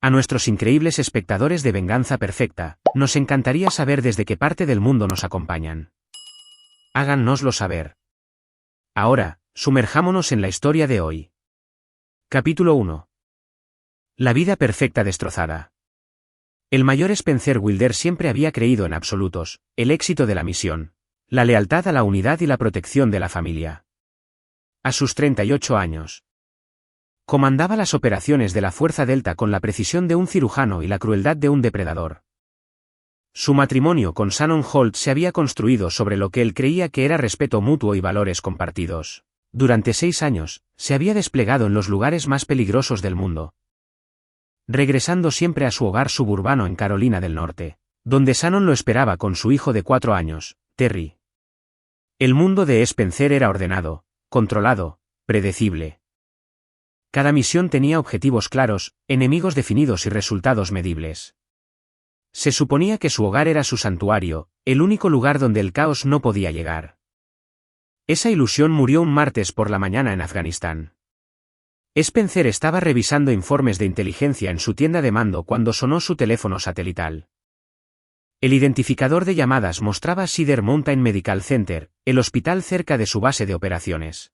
A nuestros increíbles espectadores de Venganza Perfecta, nos encantaría saber desde qué parte del mundo nos acompañan. Háganoslo saber. Ahora, sumerjámonos en la historia de hoy. Capítulo 1. La vida perfecta destrozada. El mayor Spencer Wilder siempre había creído en absolutos, el éxito de la misión, la lealtad a la unidad y la protección de la familia. A sus 38 años. Comandaba las operaciones de la Fuerza Delta con la precisión de un cirujano y la crueldad de un depredador. Su matrimonio con Shannon Holt se había construido sobre lo que él creía que era respeto mutuo y valores compartidos. Durante 6 años, se había desplegado en los lugares más peligrosos del mundo, regresando siempre a su hogar suburbano en Carolina del Norte, donde Shannon lo esperaba con su hijo de 4 años, Terry. El mundo de Spencer era ordenado, controlado, predecible. Cada misión tenía objetivos claros, enemigos definidos y resultados medibles. Se suponía que su hogar era su santuario, el único lugar donde el caos no podía llegar. Esa ilusión murió un martes por la mañana en Afganistán. Spencer estaba revisando informes de inteligencia en su tienda de mando cuando sonó su teléfono satelital. El identificador de llamadas mostraba Cedar Mountain Medical Center, el hospital cerca de su base de operaciones.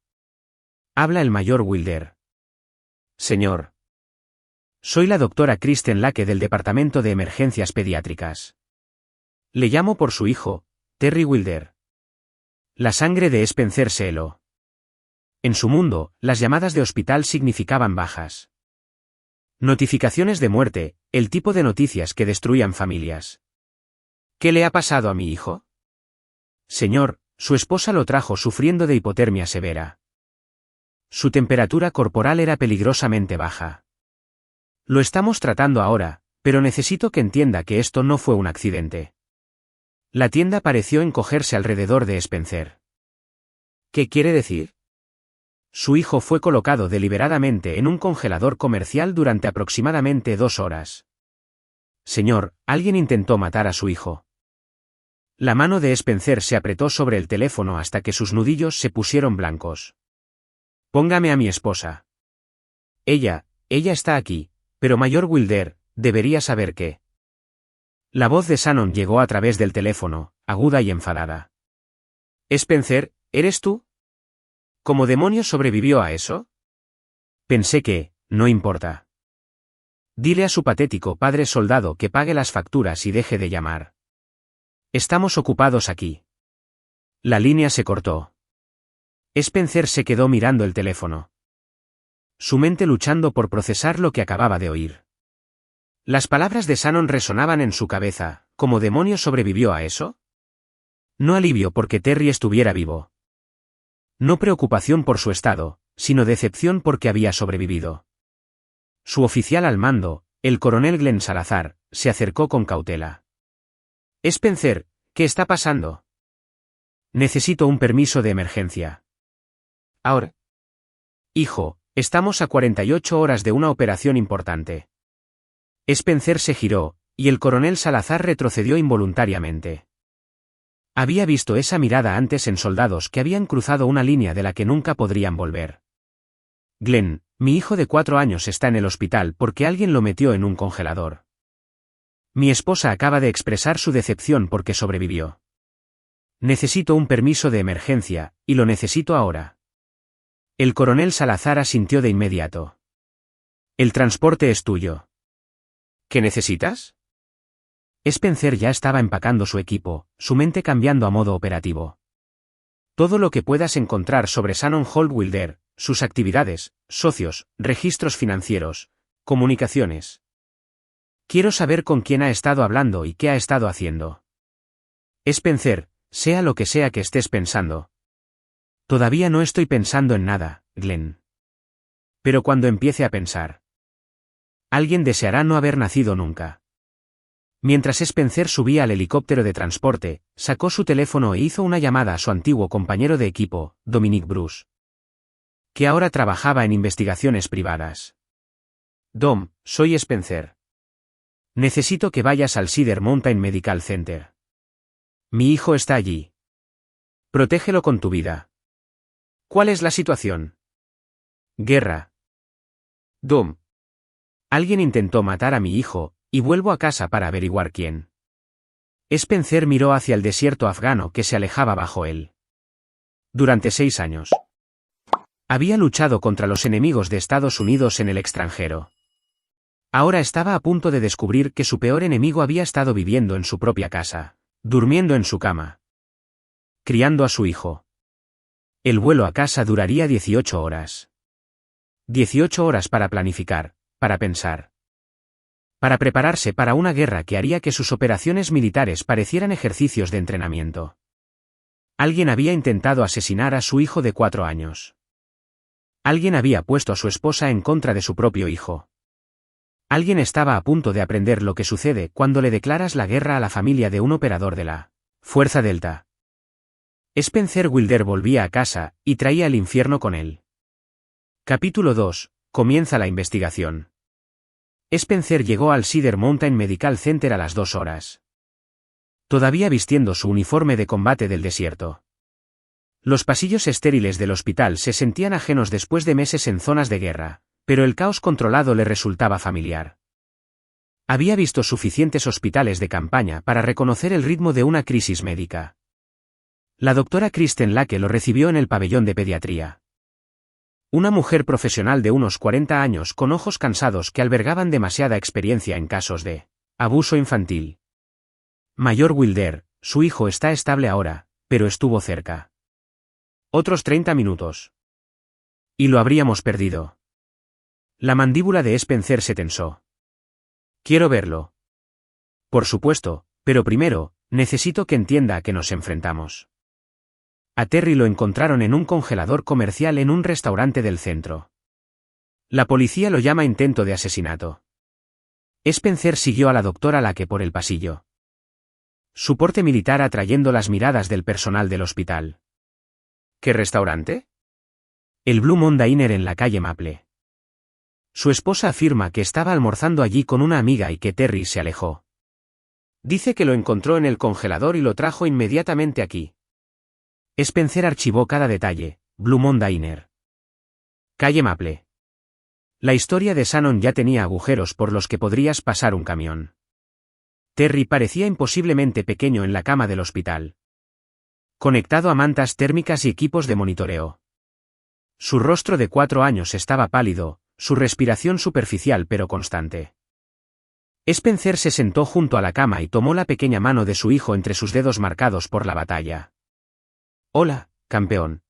Habla el mayor Wilder. Señor. Soy la doctora Kristen Lake del Departamento de Emergencias Pediátricas. Le llamo por su hijo, Terry Wilder. La sangre de Spencer se heló. En su mundo, las llamadas de hospital significaban bajas. Notificaciones de muerte, el tipo de noticias que destruían familias. ¿Qué le ha pasado a mi hijo? Señor, su esposa lo trajo sufriendo de hipotermia severa. Su temperatura corporal era peligrosamente baja. Lo estamos tratando ahora, pero necesito que entienda que esto no fue un accidente. La tienda pareció encogerse alrededor de Spencer. ¿Qué quiere decir? Su hijo fue colocado deliberadamente en un congelador comercial durante aproximadamente 2 horas. Señor, alguien intentó matar a su hijo. La mano de Spencer se apretó sobre el teléfono hasta que sus nudillos se pusieron blancos. Póngame a mi esposa. Ella está aquí, pero mayor Wilder, debería saber que. La voz de Shannon llegó a través del teléfono, aguda y enfadada. Spencer, ¿eres tú? ¿Cómo demonios sobrevivió a eso? Pensé que, no importa. Dile a su patético padre soldado que pague las facturas y deje de llamar. Estamos ocupados aquí. La línea se cortó. Spencer se quedó mirando el teléfono. Su mente luchando por procesar lo que acababa de oír. Las palabras de Shannon resonaban en su cabeza. ¿Cómo demonios sobrevivió a eso? No alivio porque Terry estuviera vivo. No preocupación por su estado, sino decepción porque había sobrevivido. Su oficial al mando, el coronel Glenn Salazar, se acercó con cautela. Spencer, ¿qué está pasando? Necesito un permiso de emergencia. Ahora. Hijo, estamos a 48 horas de una operación importante. Spencer se giró, y el coronel Salazar retrocedió involuntariamente. Había visto esa mirada antes en soldados que habían cruzado una línea de la que nunca podrían volver. Glenn, mi hijo de 4 años está en el hospital porque alguien lo metió en un congelador. Mi esposa acaba de expresar su decepción porque sobrevivió. Necesito un permiso de emergencia, y lo necesito ahora. El coronel Salazar asintió de inmediato. El transporte es tuyo. ¿Qué necesitas? Spencer ya estaba empacando su equipo, su mente cambiando a modo operativo. Todo lo que puedas encontrar sobre Shannon Holt Wilder, sus actividades, socios, registros financieros, comunicaciones. Quiero saber con quién ha estado hablando y qué ha estado haciendo. Spencer, sea lo que sea que estés pensando. Todavía no estoy pensando en nada, Glenn. Pero cuando empiece a pensar, alguien deseará no haber nacido nunca. Mientras Spencer subía al helicóptero de transporte, sacó su teléfono e hizo una llamada a su antiguo compañero de equipo, Dominic Bruce, que ahora trabajaba en investigaciones privadas. Dom, soy Spencer. Necesito que vayas al Cedar Mountain Medical Center. Mi hijo está allí. Protégelo con tu vida. ¿Cuál es la situación? Guerra. Dom. Alguien intentó matar a mi hijo, y vuelvo a casa para averiguar quién. Spencer miró hacia el desierto afgano que se alejaba bajo él. Durante 6 años. Había luchado contra los enemigos de Estados Unidos en el extranjero. Ahora estaba a punto de descubrir que su peor enemigo había estado viviendo en su propia casa, durmiendo en su cama, criando a su hijo. El vuelo a casa duraría 18 horas. 18 horas para planificar, para pensar. Para prepararse para una guerra que haría que sus operaciones militares parecieran ejercicios de entrenamiento. Alguien había intentado asesinar a su hijo de 4 años. Alguien había puesto a su esposa en contra de su propio hijo. Alguien estaba a punto de aprender lo que sucede cuando le declaras la guerra a la familia de un operador de la Fuerza Delta. Spencer Wilder volvía a casa, y traía el infierno con él. Capítulo 2. Comienza la investigación. Spencer llegó al Cedar Mountain Medical Center a las 2 horas. Todavía vistiendo su uniforme de combate del desierto. Los pasillos estériles del hospital se sentían ajenos después de meses en zonas de guerra, pero el caos controlado le resultaba familiar. Había visto suficientes hospitales de campaña para reconocer el ritmo de una crisis médica. La doctora Kristen Lake lo recibió en el pabellón de pediatría. Una mujer profesional de unos 40 años con ojos cansados que albergaban demasiada experiencia en casos de abuso infantil. Mayor Wilder, su hijo está estable ahora, pero estuvo cerca. Otros 30 minutos. Y lo habríamos perdido. La mandíbula de Spencer se tensó. Quiero verlo. Por supuesto, pero primero, necesito que entienda a qué nos enfrentamos. A Terry lo encontraron en un congelador comercial en un restaurante del centro. La policía lo llama intento de asesinato. Spencer siguió a la doctora Lake por el pasillo. Su porte militar atrayendo las miradas del personal del hospital. ¿Qué restaurante? El Blue Moon Diner en la calle Maple. Su esposa afirma que estaba almorzando allí con una amiga y que Terry se alejó. Dice que lo encontró en el congelador y lo trajo inmediatamente aquí. Spencer archivó cada detalle. Blue Moon Diner. Calle Maple. La historia de Shannon ya tenía agujeros por los que podrías pasar un camión. Terry parecía imposiblemente pequeño en la cama del hospital. Conectado a mantas térmicas y equipos de monitoreo. Su rostro de 4 años estaba pálido, su respiración superficial pero constante. Spencer se sentó junto a la cama y tomó la pequeña mano de su hijo entre sus dedos marcados por la batalla. Hola, campeón.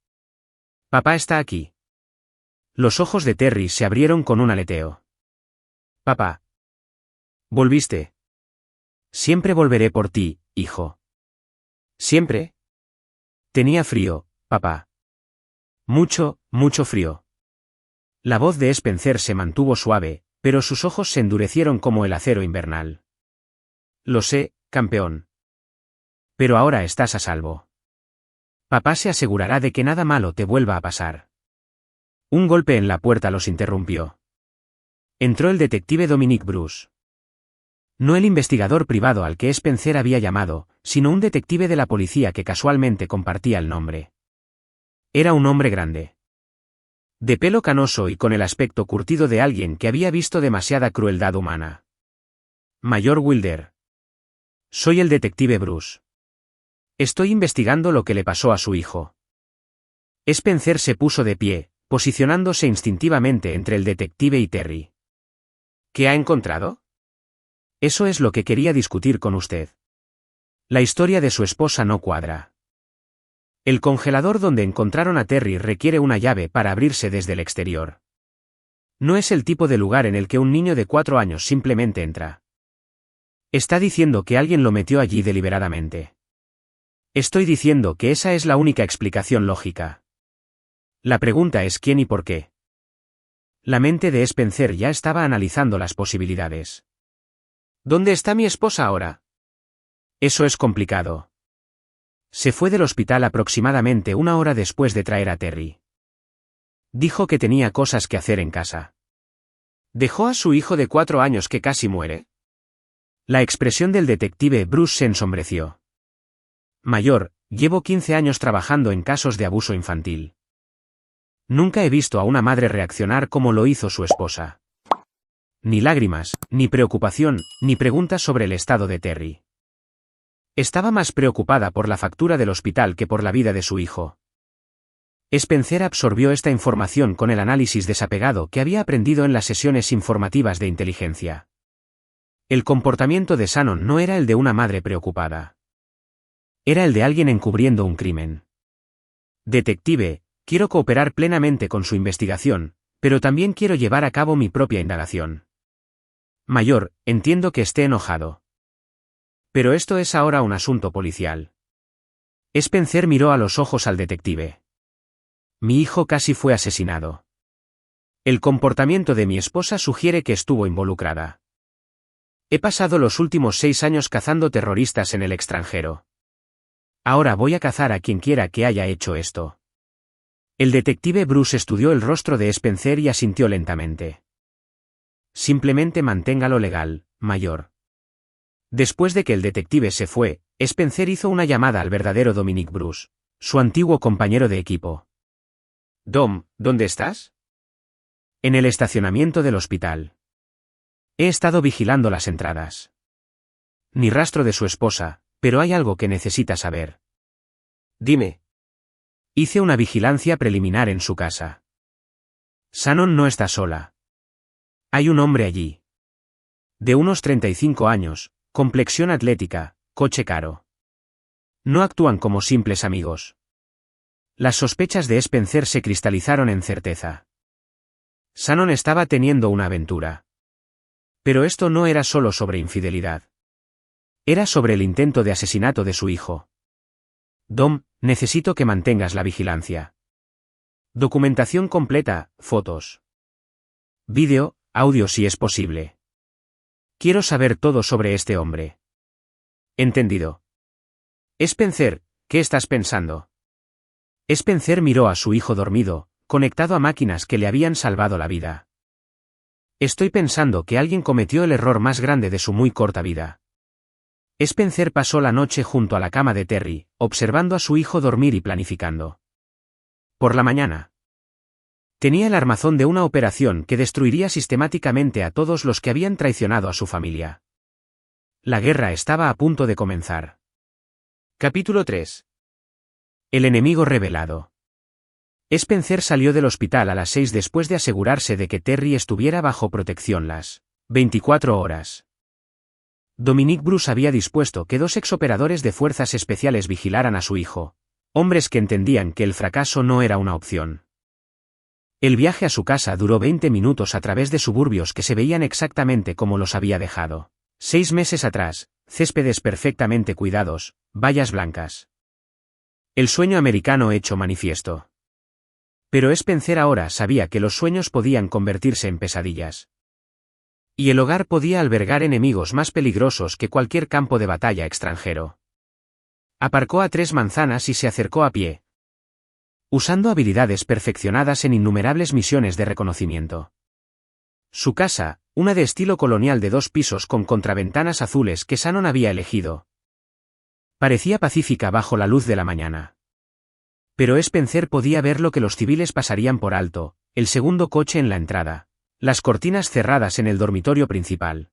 Papá está aquí. Los ojos de Terry se abrieron con un aleteo. Papá. ¿Volviste? Siempre volveré por ti, hijo. ¿Siempre? Tenía frío, papá. Mucho, mucho frío. La voz de Spencer se mantuvo suave, pero sus ojos se endurecieron como el acero invernal. Lo sé, campeón. Pero ahora estás a salvo. Papá se asegurará de que nada malo te vuelva a pasar. Un golpe en la puerta los interrumpió. Entró el detective Dominic Bruce. No el investigador privado al que Spencer había llamado, sino un detective de la policía que casualmente compartía el nombre. Era un hombre grande. De pelo canoso y con el aspecto curtido de alguien que había visto demasiada crueldad humana. Mayor Wilder. Soy el detective Bruce. Estoy investigando lo que le pasó a su hijo. Spencer se puso de pie, posicionándose instintivamente entre el detective y Terry. ¿Qué ha encontrado? Eso es lo que quería discutir con usted. La historia de su esposa no cuadra. El congelador donde encontraron a Terry requiere una llave para abrirse desde el exterior. No es el tipo de lugar en el que un niño de 4 años simplemente entra. Está diciendo que alguien lo metió allí deliberadamente. Estoy diciendo que esa es la única explicación lógica. La pregunta es quién y por qué. La mente de Spencer ya estaba analizando las posibilidades. ¿Dónde está mi esposa ahora? Eso es complicado. Se fue del hospital aproximadamente 1 hora después de traer a Terry. Dijo que tenía cosas que hacer en casa. ¿Dejó a su hijo de 4 años que casi muere? La expresión del detective Bruce se ensombreció. Mayor, llevo 15 años trabajando en casos de abuso infantil. Nunca he visto a una madre reaccionar como lo hizo su esposa. ni lágrimas, ni preocupación, ni preguntas sobre el estado de Terry. Estaba más preocupada por la factura del hospital que por la vida de su hijo. Spencer absorbió esta información con el análisis desapegado que había aprendido en las sesiones informativas de inteligencia. El comportamiento de Shannon no era el de una madre preocupada. Era el de alguien encubriendo un crimen. Detective, quiero cooperar plenamente con su investigación, pero también quiero llevar a cabo mi propia indagación. Mayor, entiendo que esté enojado. Pero esto es ahora un asunto policial. Spencer miró a los ojos al detective. Mi hijo casi fue asesinado. El comportamiento de mi esposa sugiere que estuvo involucrada. He pasado los últimos 6 años cazando terroristas en el extranjero. Ahora voy a cazar a quien quiera que haya hecho esto. El detective Bruce estudió el rostro de Spencer y asintió lentamente. Simplemente manténgalo legal, mayor. Después de que el detective se fue, Spencer hizo una llamada al verdadero Dominic Bruce, su antiguo compañero de equipo. Dom, ¿dónde estás? En el estacionamiento del hospital. He estado vigilando las entradas. Ni rastro de su esposa, pero hay algo que necesita saber. Dime. Hice una vigilancia preliminar en su casa. Shannon no está sola. Hay un hombre allí. De unos 35 años, complexión atlética, coche caro. No actúan como simples amigos. Las sospechas de Spencer se cristalizaron en certeza. Shannon estaba teniendo una aventura. Pero esto no era solo sobre infidelidad. Era sobre el intento de asesinato de su hijo. Dom, necesito que mantengas la vigilancia. Documentación completa, fotos. Vídeo, audio si es posible. Quiero saber todo sobre este hombre. Entendido. Spencer, ¿qué estás pensando? Spencer miró a su hijo dormido, conectado a máquinas que le habían salvado la vida. Estoy pensando que alguien cometió el error más grande de su muy corta vida. Spencer pasó la noche junto a la cama de Terry, observando a su hijo dormir y planificando. Por la mañana. Tenía el armazón de una operación que destruiría sistemáticamente a todos los que habían traicionado a su familia. La guerra estaba a punto de comenzar. Capítulo 3. El enemigo revelado. Spencer salió del hospital a las 6 después de asegurarse de que Terry estuviera bajo protección las 24 horas. Dominic Bruce había dispuesto que 2 exoperadores de fuerzas especiales vigilaran a su hijo, hombres que entendían que el fracaso no era una opción. El viaje a su casa duró 20 minutos a través de suburbios que se veían exactamente como los había dejado 6 meses atrás, céspedes perfectamente cuidados, vallas blancas. El sueño americano hecho manifiesto. Pero Spencer ahora sabía que los sueños podían convertirse en pesadillas. Y el hogar podía albergar enemigos más peligrosos que cualquier campo de batalla extranjero. Aparcó a 3 manzanas y se acercó a pie. Usando habilidades perfeccionadas en innumerables misiones de reconocimiento. Su casa, una de estilo colonial de 2 pisos con contraventanas azules que Shannon había elegido. Parecía pacífica bajo la luz de la mañana. Pero Spencer podía ver lo que los civiles pasarían por alto, el segundo coche en la entrada, las cortinas cerradas en el dormitorio principal.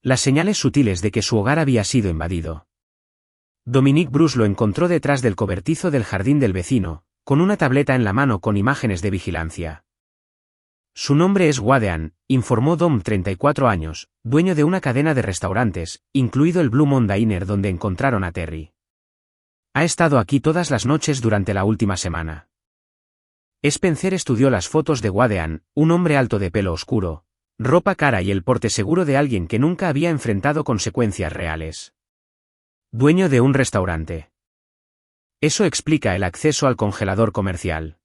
Las señales sutiles de que su hogar había sido invadido. Dominic Bruce lo encontró detrás del cobertizo del jardín del vecino, con una tableta en la mano con imágenes de vigilancia. Su nombre es Wadean, informó Dom, 34 años, dueño de una cadena de restaurantes, incluido el Blue Moon Diner donde encontraron a Terry. Ha estado aquí todas las noches durante la última semana. Spencer estudió las fotos de Wadean, un hombre alto de pelo oscuro, ropa cara y el porte seguro de alguien que nunca había enfrentado consecuencias reales. Dueño de un restaurante. Eso explica el acceso al congelador comercial.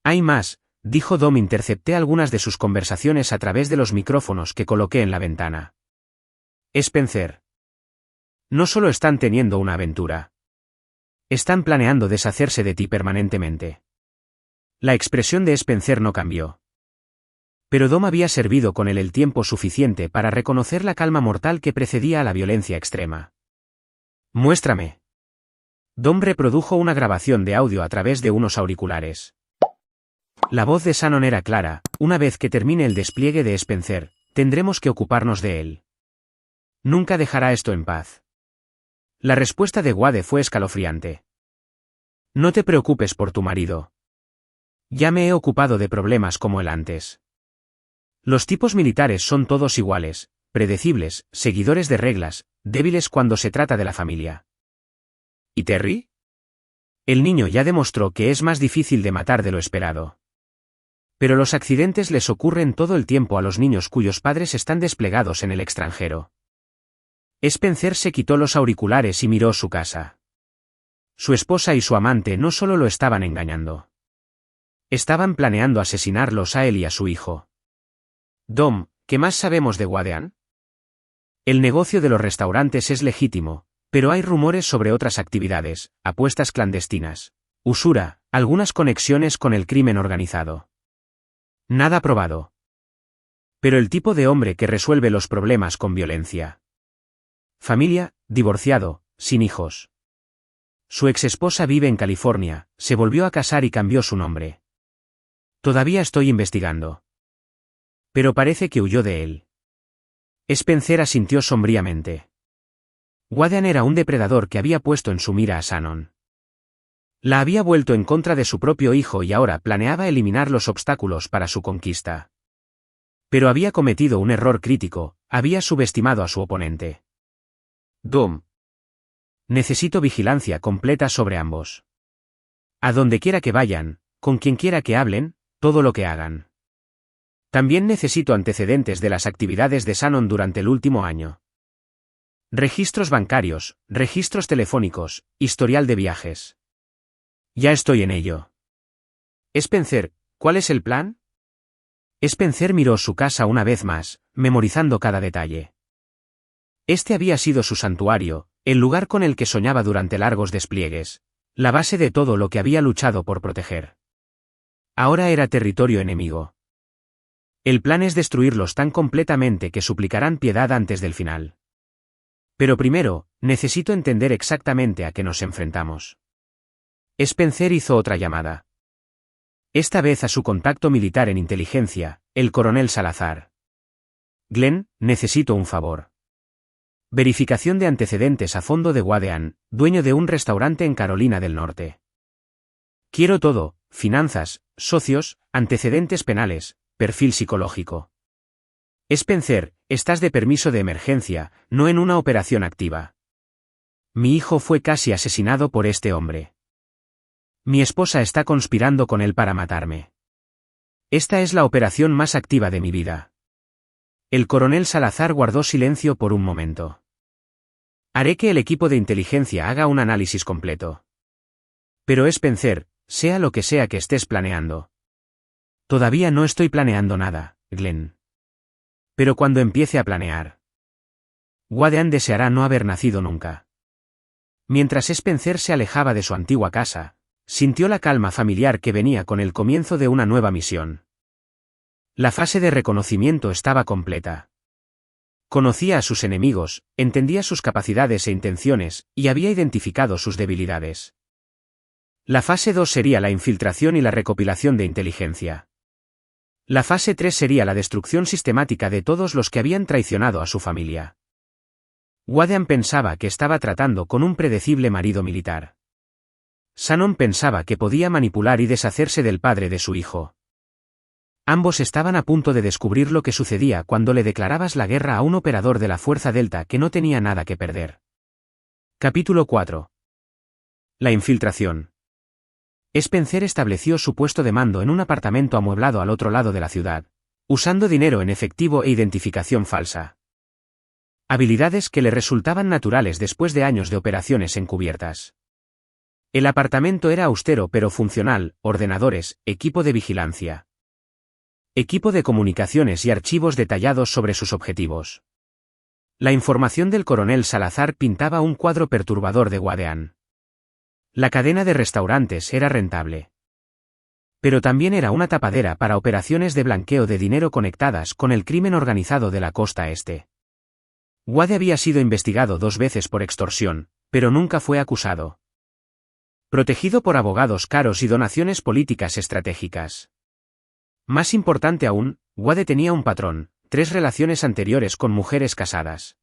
Hay más, dijo Dom. Intercepté algunas de sus conversaciones a través de los micrófonos que coloqué en la ventana. Spencer. No solo están teniendo una aventura. Están planeando deshacerse de ti permanentemente. La expresión de Spencer no cambió. Pero Dom había servido con él el tiempo suficiente para reconocer la calma mortal que precedía a la violencia extrema. Muéstrame. Dom reprodujo una grabación de audio a través de unos auriculares. La voz de Shannon era clara: una vez que termine el despliegue de Spencer, tendremos que ocuparnos de él. Nunca dejará esto en paz. La respuesta de Wade fue escalofriante. No te preocupes por tu marido. Ya me he ocupado de problemas como el antes. Los tipos militares son todos iguales, predecibles, seguidores de reglas, débiles cuando se trata de la familia. ¿Y Terry? El niño ya demostró que es más difícil de matar de lo esperado. Pero los accidentes les ocurren todo el tiempo a los niños cuyos padres están desplegados en el extranjero. Spencer se quitó los auriculares y miró su casa. Su esposa y su amante no solo lo estaban engañando. Estaban planeando asesinarlos a él y a su hijo. Dom, ¿qué más sabemos de Wadean? El negocio de los restaurantes es legítimo, pero hay rumores sobre otras actividades, apuestas clandestinas, usura, algunas conexiones con el crimen organizado. Nada probado. Pero el tipo de hombre que resuelve los problemas con violencia. Familia, divorciado, sin hijos. Su exesposa vive en California, se volvió a casar y cambió su nombre. Todavía estoy investigando. Pero parece que huyó de él. Spencer asintió sombríamente. Wadean era un depredador que había puesto en su mira a Shannon. La había vuelto en contra de su propio hijo y ahora planeaba eliminar los obstáculos para su conquista. Pero había cometido un error crítico, había subestimado a su oponente. Dom. Necesito vigilancia completa sobre ambos. A donde quiera que vayan, con quien quiera que hablen, todo lo que hagan. También necesito antecedentes de las actividades de Shannon durante el último año. Registros bancarios, registros telefónicos, historial de viajes. Ya estoy en ello. Spencer, ¿cuál es el plan? Spencer miró su casa una vez más, memorizando cada detalle. Este había sido su santuario, el lugar con el que soñaba durante largos despliegues, la base de todo lo que había luchado por proteger. Ahora era territorio enemigo. El plan es destruirlos tan completamente que suplicarán piedad antes del final. Pero primero, necesito entender exactamente a qué nos enfrentamos. Spencer hizo otra llamada. Esta vez a su contacto militar en inteligencia, el coronel Salazar. Glenn, necesito un favor. Verificación de antecedentes a fondo de Wadean, dueño de un restaurante en Carolina del Norte. Quiero todo: finanzas, socios, antecedentes penales, perfil psicológico. Spencer, estás de permiso de emergencia, no en una operación activa. Mi hijo fue casi asesinado por este hombre. Mi esposa está conspirando con él para matarme. Esta es la operación más activa de mi vida. El coronel Salazar guardó silencio por un momento. Haré que el equipo de inteligencia haga un análisis completo. Pero Spencer, sea lo que sea que estés planeando. Todavía no estoy planeando nada, Glenn. Pero cuando empiece a planear. Wadean deseará no haber nacido nunca. Mientras Spencer se alejaba de su antigua casa, sintió la calma familiar que venía con el comienzo de una nueva misión. La fase de reconocimiento estaba completa. Conocía a sus enemigos, entendía sus capacidades e intenciones, y había identificado sus debilidades. La fase 2 sería la infiltración y la recopilación de inteligencia. La fase 3 sería la destrucción sistemática de todos los que habían traicionado a su familia. Wadean pensaba que estaba tratando con un predecible marido militar. Shannon pensaba que podía manipular y deshacerse del padre de su hijo. Ambos estaban a punto de descubrir lo que sucedía cuando le declarabas la guerra a un operador de la Fuerza Delta que no tenía nada que perder. Capítulo 4. La infiltración. Spencer estableció su puesto de mando en un apartamento amueblado al otro lado de la ciudad, usando dinero en efectivo e identificación falsa. Habilidades que le resultaban naturales después de años de operaciones encubiertas. El apartamento era austero pero funcional: ordenadores, equipo de vigilancia, equipo de comunicaciones y archivos detallados sobre sus objetivos. La información del coronel Salazar pintaba un cuadro perturbador de Wadean. La cadena de restaurantes era rentable. Pero también era una tapadera para operaciones de blanqueo de dinero conectadas con el crimen organizado de la costa este. Wade había sido investigado 2 veces por extorsión, pero nunca fue acusado. Protegido por abogados caros y donaciones políticas estratégicas. Más importante aún, Wade tenía un patrón, 3 relaciones anteriores con mujeres casadas.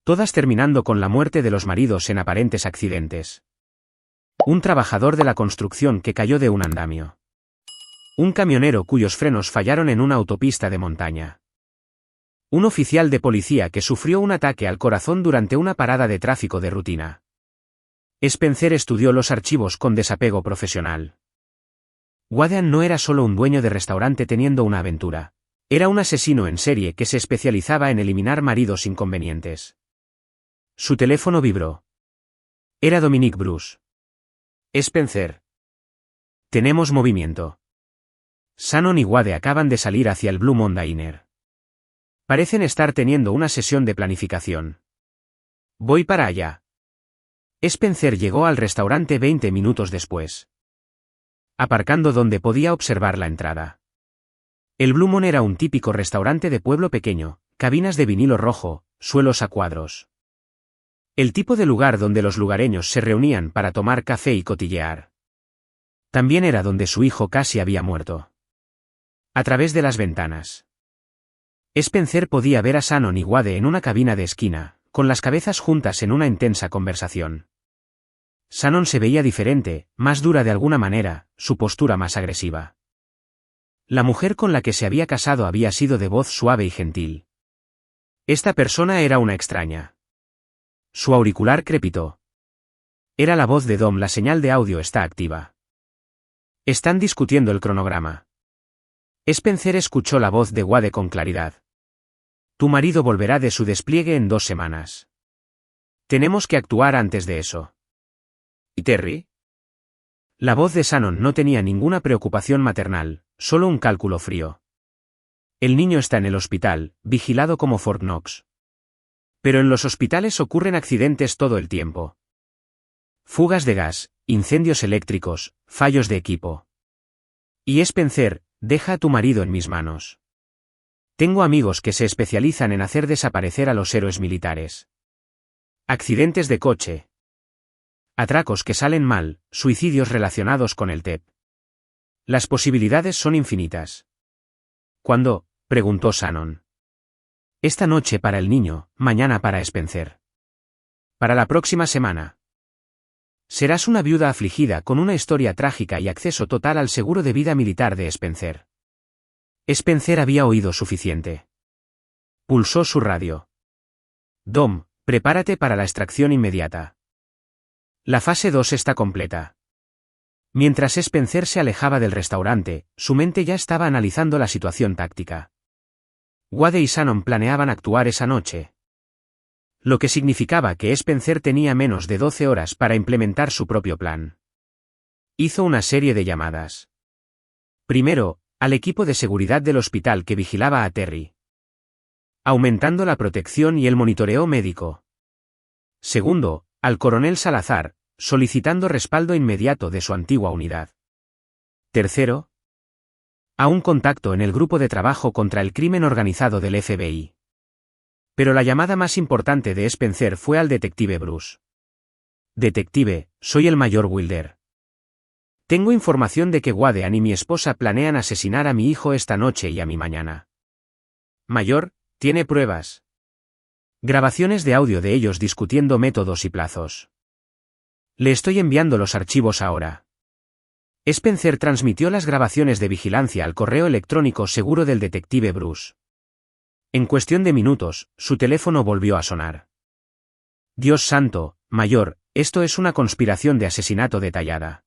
Todas terminando con la muerte de los maridos en aparentes accidentes. Un trabajador de la construcción que cayó de un andamio. Un camionero cuyos frenos fallaron en una autopista de montaña. Un oficial de policía que sufrió un ataque al corazón durante una parada de tráfico de rutina. Spencer estudió los archivos con desapego profesional. Wadean no era solo un dueño de restaurante teniendo una aventura. Era un asesino en serie que se especializaba en eliminar maridos inconvenientes. Su teléfono vibró. Era Dominique Bruce. Spencer. Tenemos movimiento. Shannon y Wade acaban de salir hacia el Blue Moon Diner. Parecen estar teniendo una sesión de planificación. Voy para allá. Spencer llegó al restaurante 20 minutos después. Aparcando donde podía observar la entrada. El Blue Moon era un típico restaurante de pueblo pequeño, cabinas de vinilo rojo, suelos a cuadros. El tipo de lugar donde los lugareños se reunían para tomar café y cotillear. También era donde su hijo casi había muerto. A través de las ventanas. Spencer podía ver a Shannon y Wade en una cabina de esquina, con las cabezas juntas en una intensa conversación. Shannon se veía diferente, más dura de alguna manera, su postura más agresiva. La mujer con la que se había casado había sido de voz suave y gentil. Esta persona era una extraña. Su auricular crepitó. Era la voz de Dom. La señal de audio está activa. Están discutiendo el cronograma. Spencer escuchó la voz de Wade con claridad. Tu marido volverá de su despliegue en 2 semanas. Tenemos que actuar antes de eso. ¿Y Terry? La voz de Shannon no tenía ninguna preocupación maternal, solo un cálculo frío. El niño está en el hospital, vigilado como Fort Knox. Pero en los hospitales ocurren accidentes todo el tiempo. Fugas de gas, incendios eléctricos, fallos de equipo. Y Spencer, deja a tu marido en mis manos. Tengo amigos que se especializan en hacer desaparecer a los héroes militares. Accidentes de coche. Atracos que salen mal, suicidios relacionados con el TEP. Las posibilidades son infinitas. ¿Cuándo?, preguntó Shannon. Esta noche para el niño, mañana para Spencer. Para la próxima semana. Serás una viuda afligida con una historia trágica y acceso total al seguro de vida militar de Spencer. Spencer había oído suficiente. Pulsó su radio. Dom, prepárate para la extracción inmediata. La fase 2 está completa. Mientras Spencer se alejaba del restaurante, su mente ya estaba analizando la situación táctica. Wade y Shannon planeaban actuar esa noche. Lo que significaba que Spencer tenía menos de 12 horas para implementar su propio plan. Hizo una serie de llamadas. Primero, al equipo de seguridad del hospital que vigilaba a Terry. Aumentando la protección y el monitoreo médico. Segundo, al coronel Salazar, solicitando respaldo inmediato de su antigua unidad. Tercero, a un contacto en el grupo de trabajo contra el crimen organizado del FBI. Pero la llamada más importante de Spencer fue al detective Bruce. Detective, soy el mayor Wilder. Tengo información de que Wadean y mi esposa planean asesinar a mi hijo esta noche y a mí mañana. Mayor, ¿tiene pruebas? Grabaciones de audio de ellos discutiendo métodos y plazos. Le estoy enviando los archivos ahora. Spencer transmitió las grabaciones de vigilancia al correo electrónico seguro del detective Bruce. En cuestión de minutos, su teléfono volvió a sonar. Dios santo, mayor, esto es una conspiración de asesinato detallada.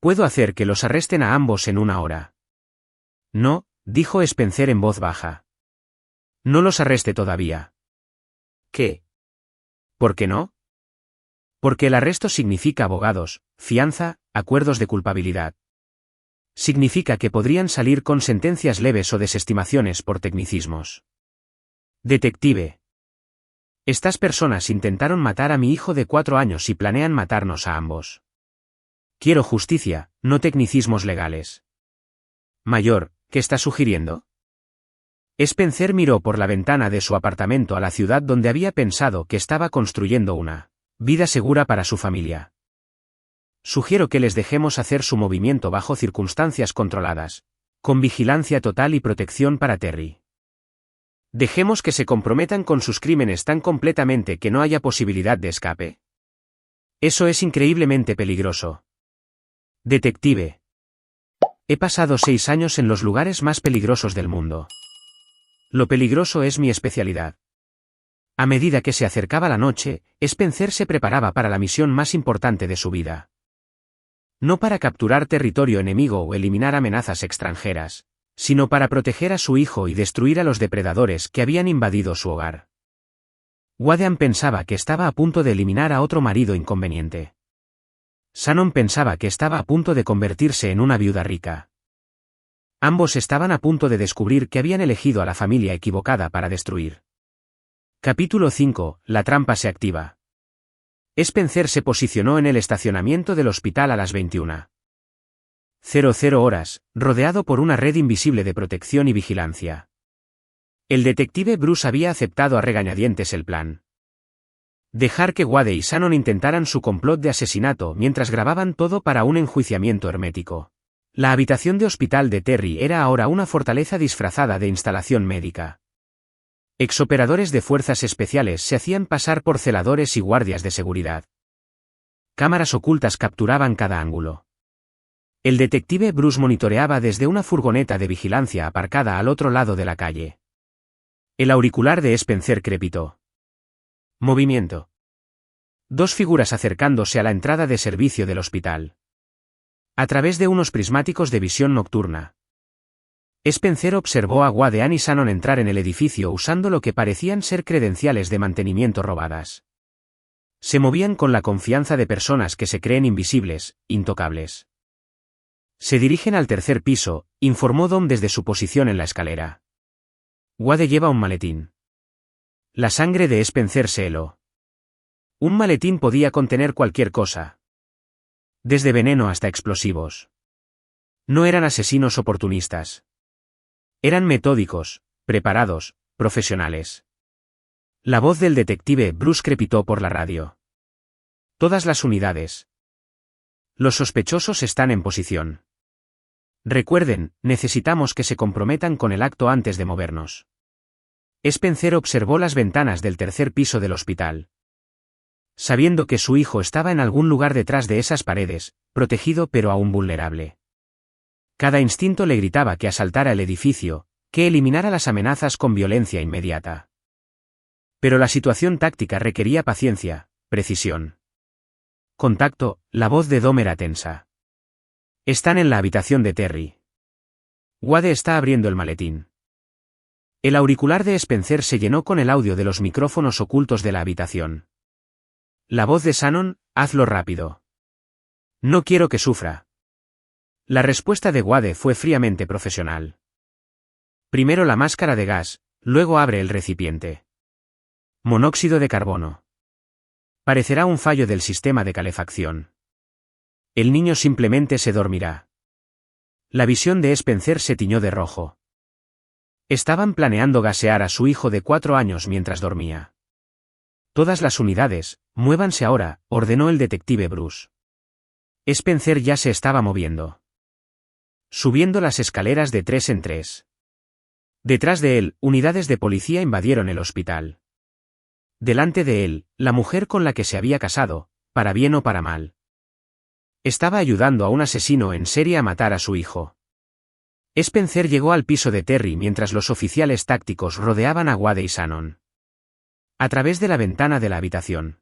Puedo hacer que los arresten a ambos en 1 hora. No, dijo Spencer en voz baja. No los arreste todavía. ¿Qué? ¿Por qué no? Porque el arresto significa abogados, fianza, acuerdos de culpabilidad. Significa que podrían salir con sentencias leves o desestimaciones por tecnicismos. Detective. Estas personas intentaron matar a mi hijo de 4 años y planean matarnos a ambos. Quiero justicia, no tecnicismos legales. Mayor, ¿qué está sugiriendo? Spencer miró por la ventana de su apartamento a la ciudad donde había pensado que estaba construyendo una vida segura para su familia. Sugiero que les dejemos hacer su movimiento bajo circunstancias controladas. Con vigilancia total y protección para Terry. Dejemos que se comprometan con sus crímenes tan completamente que no haya posibilidad de escape. Eso es increíblemente peligroso. Detective. He pasado 6 años en los lugares más peligrosos del mundo. Lo peligroso es mi especialidad. A medida que se acercaba la noche, Spencer se preparaba para la misión más importante de su vida. No para capturar territorio enemigo o eliminar amenazas extranjeras, sino para proteger a su hijo y destruir a los depredadores que habían invadido su hogar. Wadean pensaba que estaba a punto de eliminar a otro marido inconveniente. Shannon pensaba que estaba a punto de convertirse en una viuda rica. Ambos estaban a punto de descubrir que habían elegido a la familia equivocada para destruir. Capítulo 5. La trampa se activa. Spencer se posicionó en el estacionamiento del hospital a las 21:00 horas, rodeado por una red invisible de protección y vigilancia. El detective Bruce había aceptado a regañadientes el plan. Dejar que Wade y Shannon intentaran su complot de asesinato mientras grababan todo para un enjuiciamiento hermético. La habitación de hospital de Terry era ahora una fortaleza disfrazada de instalación médica. Exoperadores de fuerzas especiales se hacían pasar por celadores y guardias de seguridad. Cámaras ocultas capturaban cada ángulo. El detective Bruce monitoreaba desde una furgoneta de vigilancia aparcada al otro lado de la calle. El auricular de Spencer crepitó. Movimiento. 2 figuras acercándose a la entrada de servicio del hospital. A través de unos prismáticos de visión nocturna. Spencer observó a Wadean y Shannon entrar en el edificio usando lo que parecían ser credenciales de mantenimiento robadas. Se movían con la confianza de personas que se creen invisibles, intocables. Se dirigen al 3er piso, informó Dom desde su posición en la escalera. Wade lleva un maletín. La sangre de Spencer se heló. Un maletín podía contener cualquier cosa. Desde veneno hasta explosivos. No eran asesinos oportunistas. Eran metódicos, preparados, profesionales. La voz del detective Bruce crepitó por la radio. Todas las unidades. Los sospechosos están en posición. Recuerden, necesitamos que se comprometan con el acto antes de movernos. Spencer observó las ventanas del 3er piso del hospital. Sabiendo que su hijo estaba en algún lugar detrás de esas paredes, protegido pero aún vulnerable. Cada instinto le gritaba que asaltara el edificio, que eliminara las amenazas con violencia inmediata. Pero la situación táctica requería paciencia, precisión. Contacto, la voz de Dom era tensa. Están en la habitación de Terry. Wade está abriendo el maletín. El auricular de Spencer se llenó con el audio de los micrófonos ocultos de la habitación. La voz de Shannon, hazlo rápido. No quiero que sufra. La respuesta de Wade fue fríamente profesional. Primero la máscara de gas, luego abre el recipiente. Monóxido de carbono. Parecerá un fallo del sistema de calefacción. El niño simplemente se dormirá. La visión de Spencer se tiñó de rojo. Estaban planeando gasear a su hijo de 4 años mientras dormía. Todas las unidades, muévanse ahora, ordenó el detective Bruce. Spencer ya se estaba moviendo. Subiendo las escaleras de 3 en 3. Detrás de él, unidades de policía invadieron el hospital. Delante de él, la mujer con la que se había casado, para bien o para mal. Estaba ayudando a un asesino en serie a matar a su hijo. Spencer llegó al piso de Terry mientras los oficiales tácticos rodeaban a Wade y Shannon. A través de la ventana de la habitación.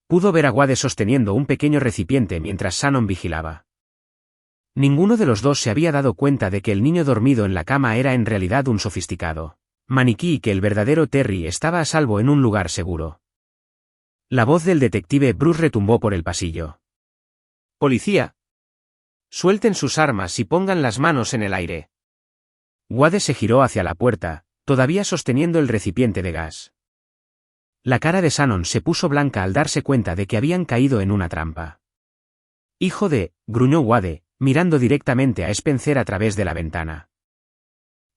Pudo ver a Wade sosteniendo un pequeño recipiente mientras Shannon vigilaba. Ninguno de los dos se había dado cuenta de que el niño dormido en la cama era en realidad un sofisticado maniquí y que el verdadero Terry estaba a salvo en un lugar seguro. La voz del detective Bruce retumbó por el pasillo. Policía. Suelten sus armas y pongan las manos en el aire. Wade se giró hacia la puerta, todavía sosteniendo el recipiente de gas. La cara de Shannon se puso blanca al darse cuenta de que habían caído en una trampa. Hijo de, gruñó Wade, mirando directamente a Spencer a través de la ventana.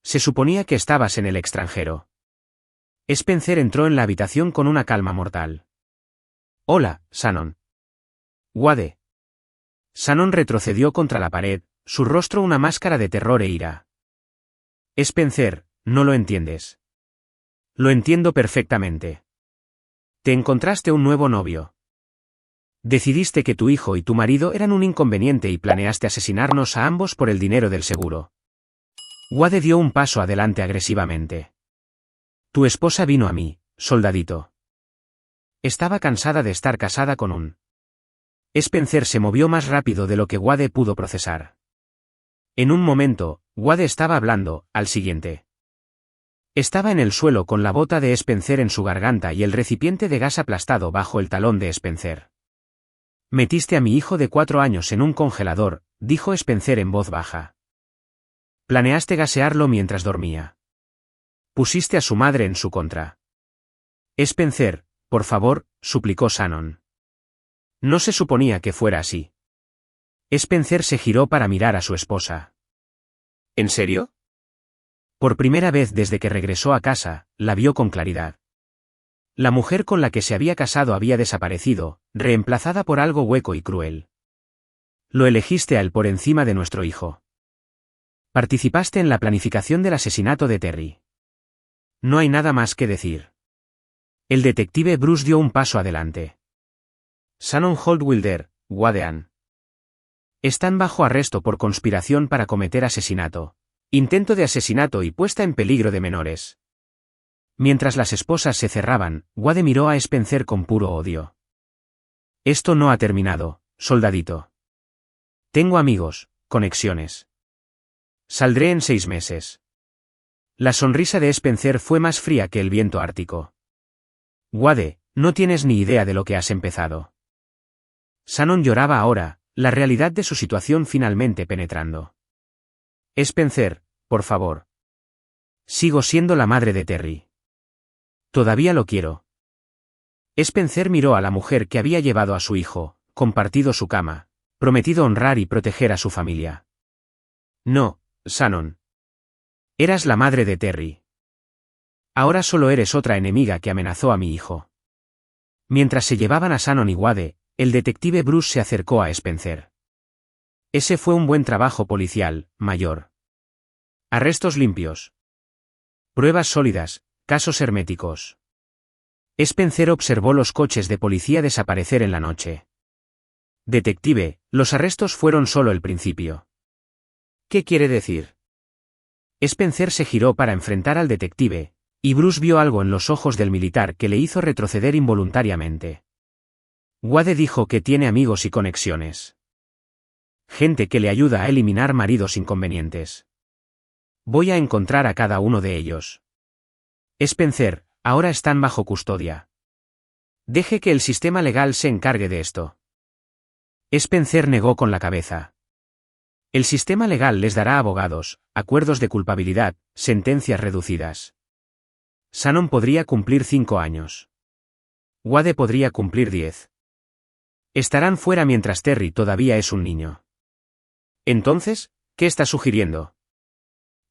Se suponía que estabas en el extranjero. Spencer entró en la habitación con una calma mortal. Hola, Shannon. Wade. Shannon retrocedió contra la pared, su rostro una máscara de terror e ira. Spencer, no lo entiendes. Lo entiendo perfectamente. Te encontraste un nuevo novio. Decidiste que tu hijo y tu marido eran un inconveniente y planeaste asesinarnos a ambos por el dinero del seguro. Wade dio un paso adelante agresivamente. Tu esposa vino a mí, soldadito. Estaba cansada de estar casada con un... Spencer se movió más rápido de lo que Wade pudo procesar. En un momento, Wade estaba hablando, al siguiente. Estaba en el suelo con la bota de Spencer en su garganta y el recipiente de gas aplastado bajo el talón de Spencer. Metiste a mi hijo de 4 años en un congelador, dijo Spencer en voz baja. Planeaste gasearlo mientras dormía. Pusiste a su madre en su contra. Spencer, por favor, suplicó Shannon. No se suponía que fuera así. Spencer se giró para mirar a su esposa. ¿En serio? Por primera vez desde que regresó a casa, la vio con claridad. La mujer con la que se había casado había desaparecido, reemplazada por algo hueco y cruel. Lo elegiste a él por encima de nuestro hijo. Participaste en la planificación del asesinato de Terry. No hay nada más que decir. El detective Bruce dio un paso adelante. Shannon Holdwilder, Wadean. Están bajo arresto por conspiración para cometer asesinato, intento de asesinato y puesta en peligro de menores. Mientras las esposas se cerraban, Wade miró a Spencer con puro odio. Esto no ha terminado, soldadito. Tengo amigos, conexiones. Saldré en 6 meses. La sonrisa de Spencer fue más fría que el viento ártico. Wade, no tienes ni idea de lo que has empezado. Shannon lloraba ahora, la realidad de su situación finalmente penetrando. Spencer, por favor. Sigo siendo la madre de Terry. Todavía lo quiero. Spencer miró a la mujer que había llevado a su hijo, compartido su cama, prometido honrar y proteger a su familia. No, Shannon. Eras la madre de Terry. Ahora solo eres otra enemiga que amenazó a mi hijo. Mientras se llevaban a Shannon y Wade, el detective Bruce se acercó a Spencer. Ese fue un buen trabajo policial, mayor. Arrestos limpios. Pruebas sólidas, casos herméticos. Spencer observó los coches de policía desaparecer en la noche. Detective, los arrestos fueron solo el principio. ¿Qué quiere decir? Spencer se giró para enfrentar al detective, y Bruce vio algo en los ojos del militar que le hizo retroceder involuntariamente. Wade dijo que tiene amigos y conexiones. Gente que le ayuda a eliminar maridos inconvenientes. Voy a encontrar a cada uno de ellos. Spencer, ahora están bajo custodia. Deje que el sistema legal se encargue de esto. Spencer negó con la cabeza. El sistema legal les dará abogados, acuerdos de culpabilidad, sentencias reducidas. Shannon podría cumplir 5 años. Wade podría cumplir 10. Estarán fuera mientras Terry todavía es un niño. Entonces, ¿qué está sugiriendo?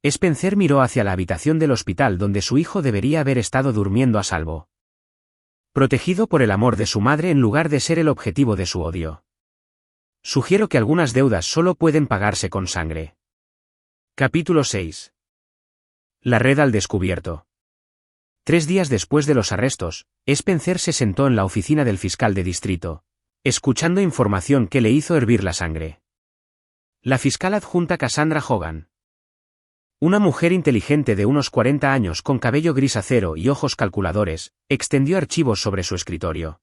Spencer miró hacia la habitación del hospital donde su hijo debería haber estado durmiendo a salvo. Protegido por el amor de su madre en lugar de ser el objetivo de su odio. Sugiero que algunas deudas solo pueden pagarse con sangre. Capítulo 6. La red al descubierto. 3 días después de los arrestos, Spencer se sentó en la oficina del fiscal de distrito, escuchando información que le hizo hervir la sangre. La fiscal adjunta Cassandra Hogan. Una mujer inteligente de unos 40 años con cabello gris acero y ojos calculadores, extendió archivos sobre su escritorio.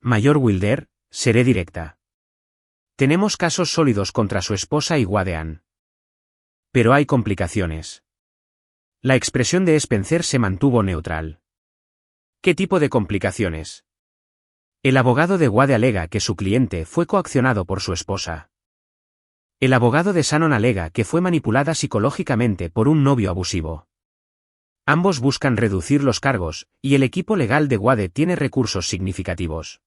Mayor Wilder, seré directa. Tenemos casos sólidos contra su esposa y Wadean. Pero hay complicaciones. La expresión de Spencer se mantuvo neutral. ¿Qué tipo de complicaciones? El abogado de Wade alega que su cliente fue coaccionado por su esposa. El abogado de Shannon alega que fue manipulada psicológicamente por un novio abusivo. Ambos buscan reducir los cargos, y el equipo legal de Wade tiene recursos significativos.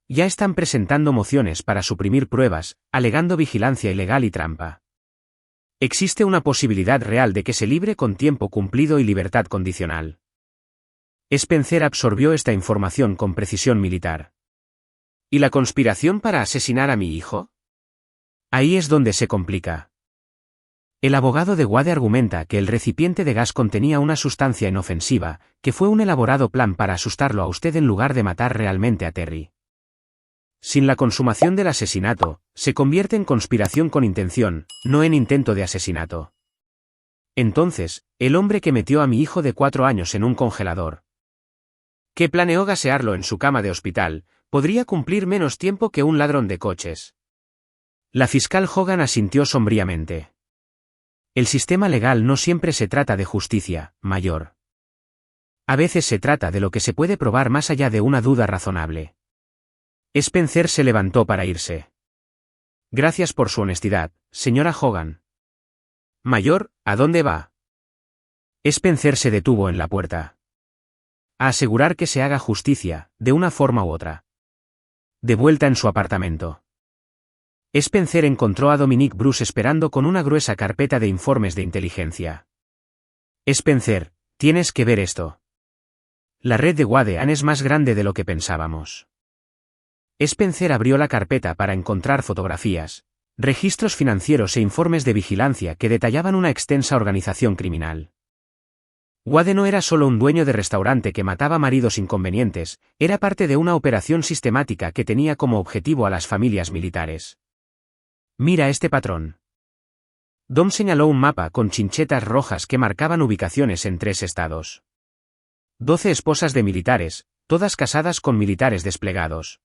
Ya están presentando mociones para suprimir pruebas, alegando vigilancia ilegal y trampa. Existe una posibilidad real de que se libre con tiempo cumplido y libertad condicional. Spencer absorbió esta información con precisión militar. ¿Y la conspiración para asesinar a mi hijo? Ahí es donde se complica. El abogado de Wade argumenta que el recipiente de gas contenía una sustancia inofensiva, que fue un elaborado plan para asustarlo a usted en lugar de matar realmente a Terry. Sin la consumación del asesinato, se convierte en conspiración con intención, no en intento de asesinato. Entonces, el hombre que metió a mi hijo de 4 años en un congelador, que planeó gasearlo en su cama de hospital, podría cumplir menos tiempo que un ladrón de coches. La fiscal Hogan asintió sombríamente. El sistema legal no siempre se trata de justicia, mayor. A veces se trata de lo que se puede probar más allá de una duda razonable. Spencer se levantó para irse. Gracias por su honestidad, señora Hogan. Mayor, ¿a dónde va? Spencer se detuvo en la puerta. A asegurar que se haga justicia, de una forma u otra. De vuelta en su apartamento. Spencer encontró a Dominique Bruce esperando con una gruesa carpeta de informes de inteligencia. Spencer, tienes que ver esto. La red de Wade es más grande de lo que pensábamos. Spencer abrió la carpeta para encontrar fotografías, registros financieros e informes de vigilancia que detallaban una extensa organización criminal. Wade no era solo un dueño de restaurante que mataba maridos inconvenientes, era parte de una operación sistemática que tenía como objetivo a las familias militares. Mira este patrón. Dom señaló un mapa con chinchetas rojas que marcaban ubicaciones en 3 estados. 12 esposas de militares, todas casadas con militares desplegados.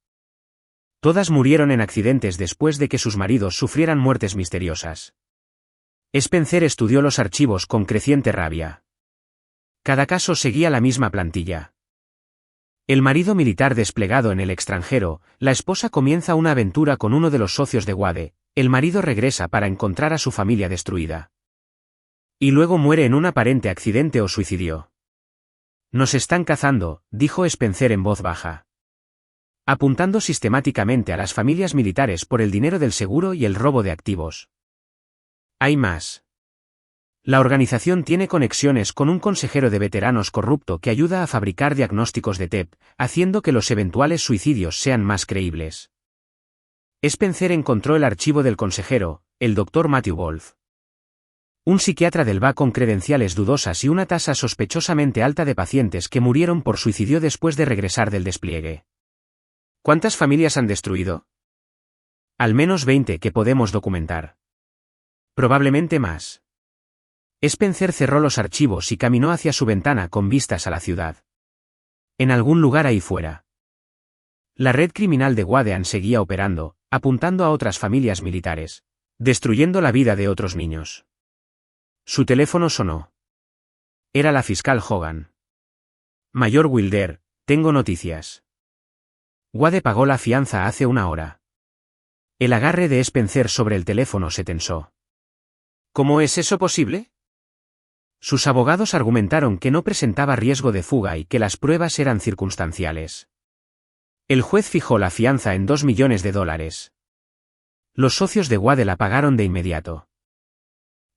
Todas murieron en accidentes después de que sus maridos sufrieran muertes misteriosas. Spencer estudió los archivos con creciente rabia. Cada caso seguía la misma plantilla. El marido militar desplegado en el extranjero, la esposa comienza una aventura con uno de los socios de Wade, el marido regresa para encontrar a su familia destruida. Y luego muere en un aparente accidente o suicidio. Nos están cazando, dijo Spencer en voz baja. Apuntando sistemáticamente a las familias militares por el dinero del seguro y el robo de activos. Hay más. La organización tiene conexiones con un consejero de veteranos corrupto que ayuda a fabricar diagnósticos de TEP, haciendo que los eventuales suicidios sean más creíbles. Spencer encontró el archivo del consejero, el Dr. Matthew Wolf. Un psiquiatra del VA con credenciales dudosas y una tasa sospechosamente alta de pacientes que murieron por suicidio después de regresar del despliegue. ¿Cuántas familias han destruido? Al menos 20 que podemos documentar. Probablemente más. Spencer cerró los archivos y caminó hacia su ventana con vistas a la ciudad. En algún lugar ahí fuera. La red criminal de Wade seguía operando, apuntando a otras familias militares, destruyendo la vida de otros niños. Su teléfono sonó. Era la fiscal Hogan. Mayor Wilder, tengo noticias. Wade pagó la fianza hace 1 hora. El agarre de Spencer sobre el teléfono se tensó. ¿Cómo es eso posible? Sus abogados argumentaron que no presentaba riesgo de fuga y que las pruebas eran circunstanciales. El juez fijó la fianza en $2 millones. Los socios de Wade la pagaron de inmediato.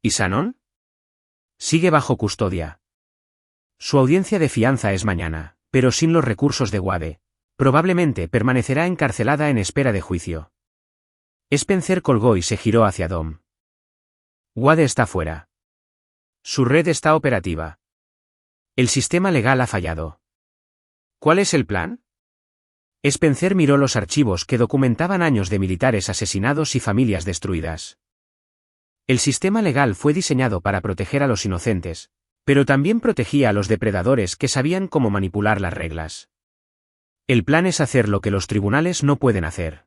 ¿Y Shannon? Sigue bajo custodia. Su audiencia de fianza es mañana, pero sin los recursos de Wade. Probablemente permanecerá encarcelada en espera de juicio. Spencer colgó y se giró hacia Dom. Wade está fuera. Su red está operativa. El sistema legal ha fallado. ¿Cuál es el plan? Spencer miró los archivos que documentaban años de militares asesinados y familias destruidas. El sistema legal fue diseñado para proteger a los inocentes, pero también protegía a los depredadores que sabían cómo manipular las reglas. El plan es hacer lo que los tribunales no pueden hacer.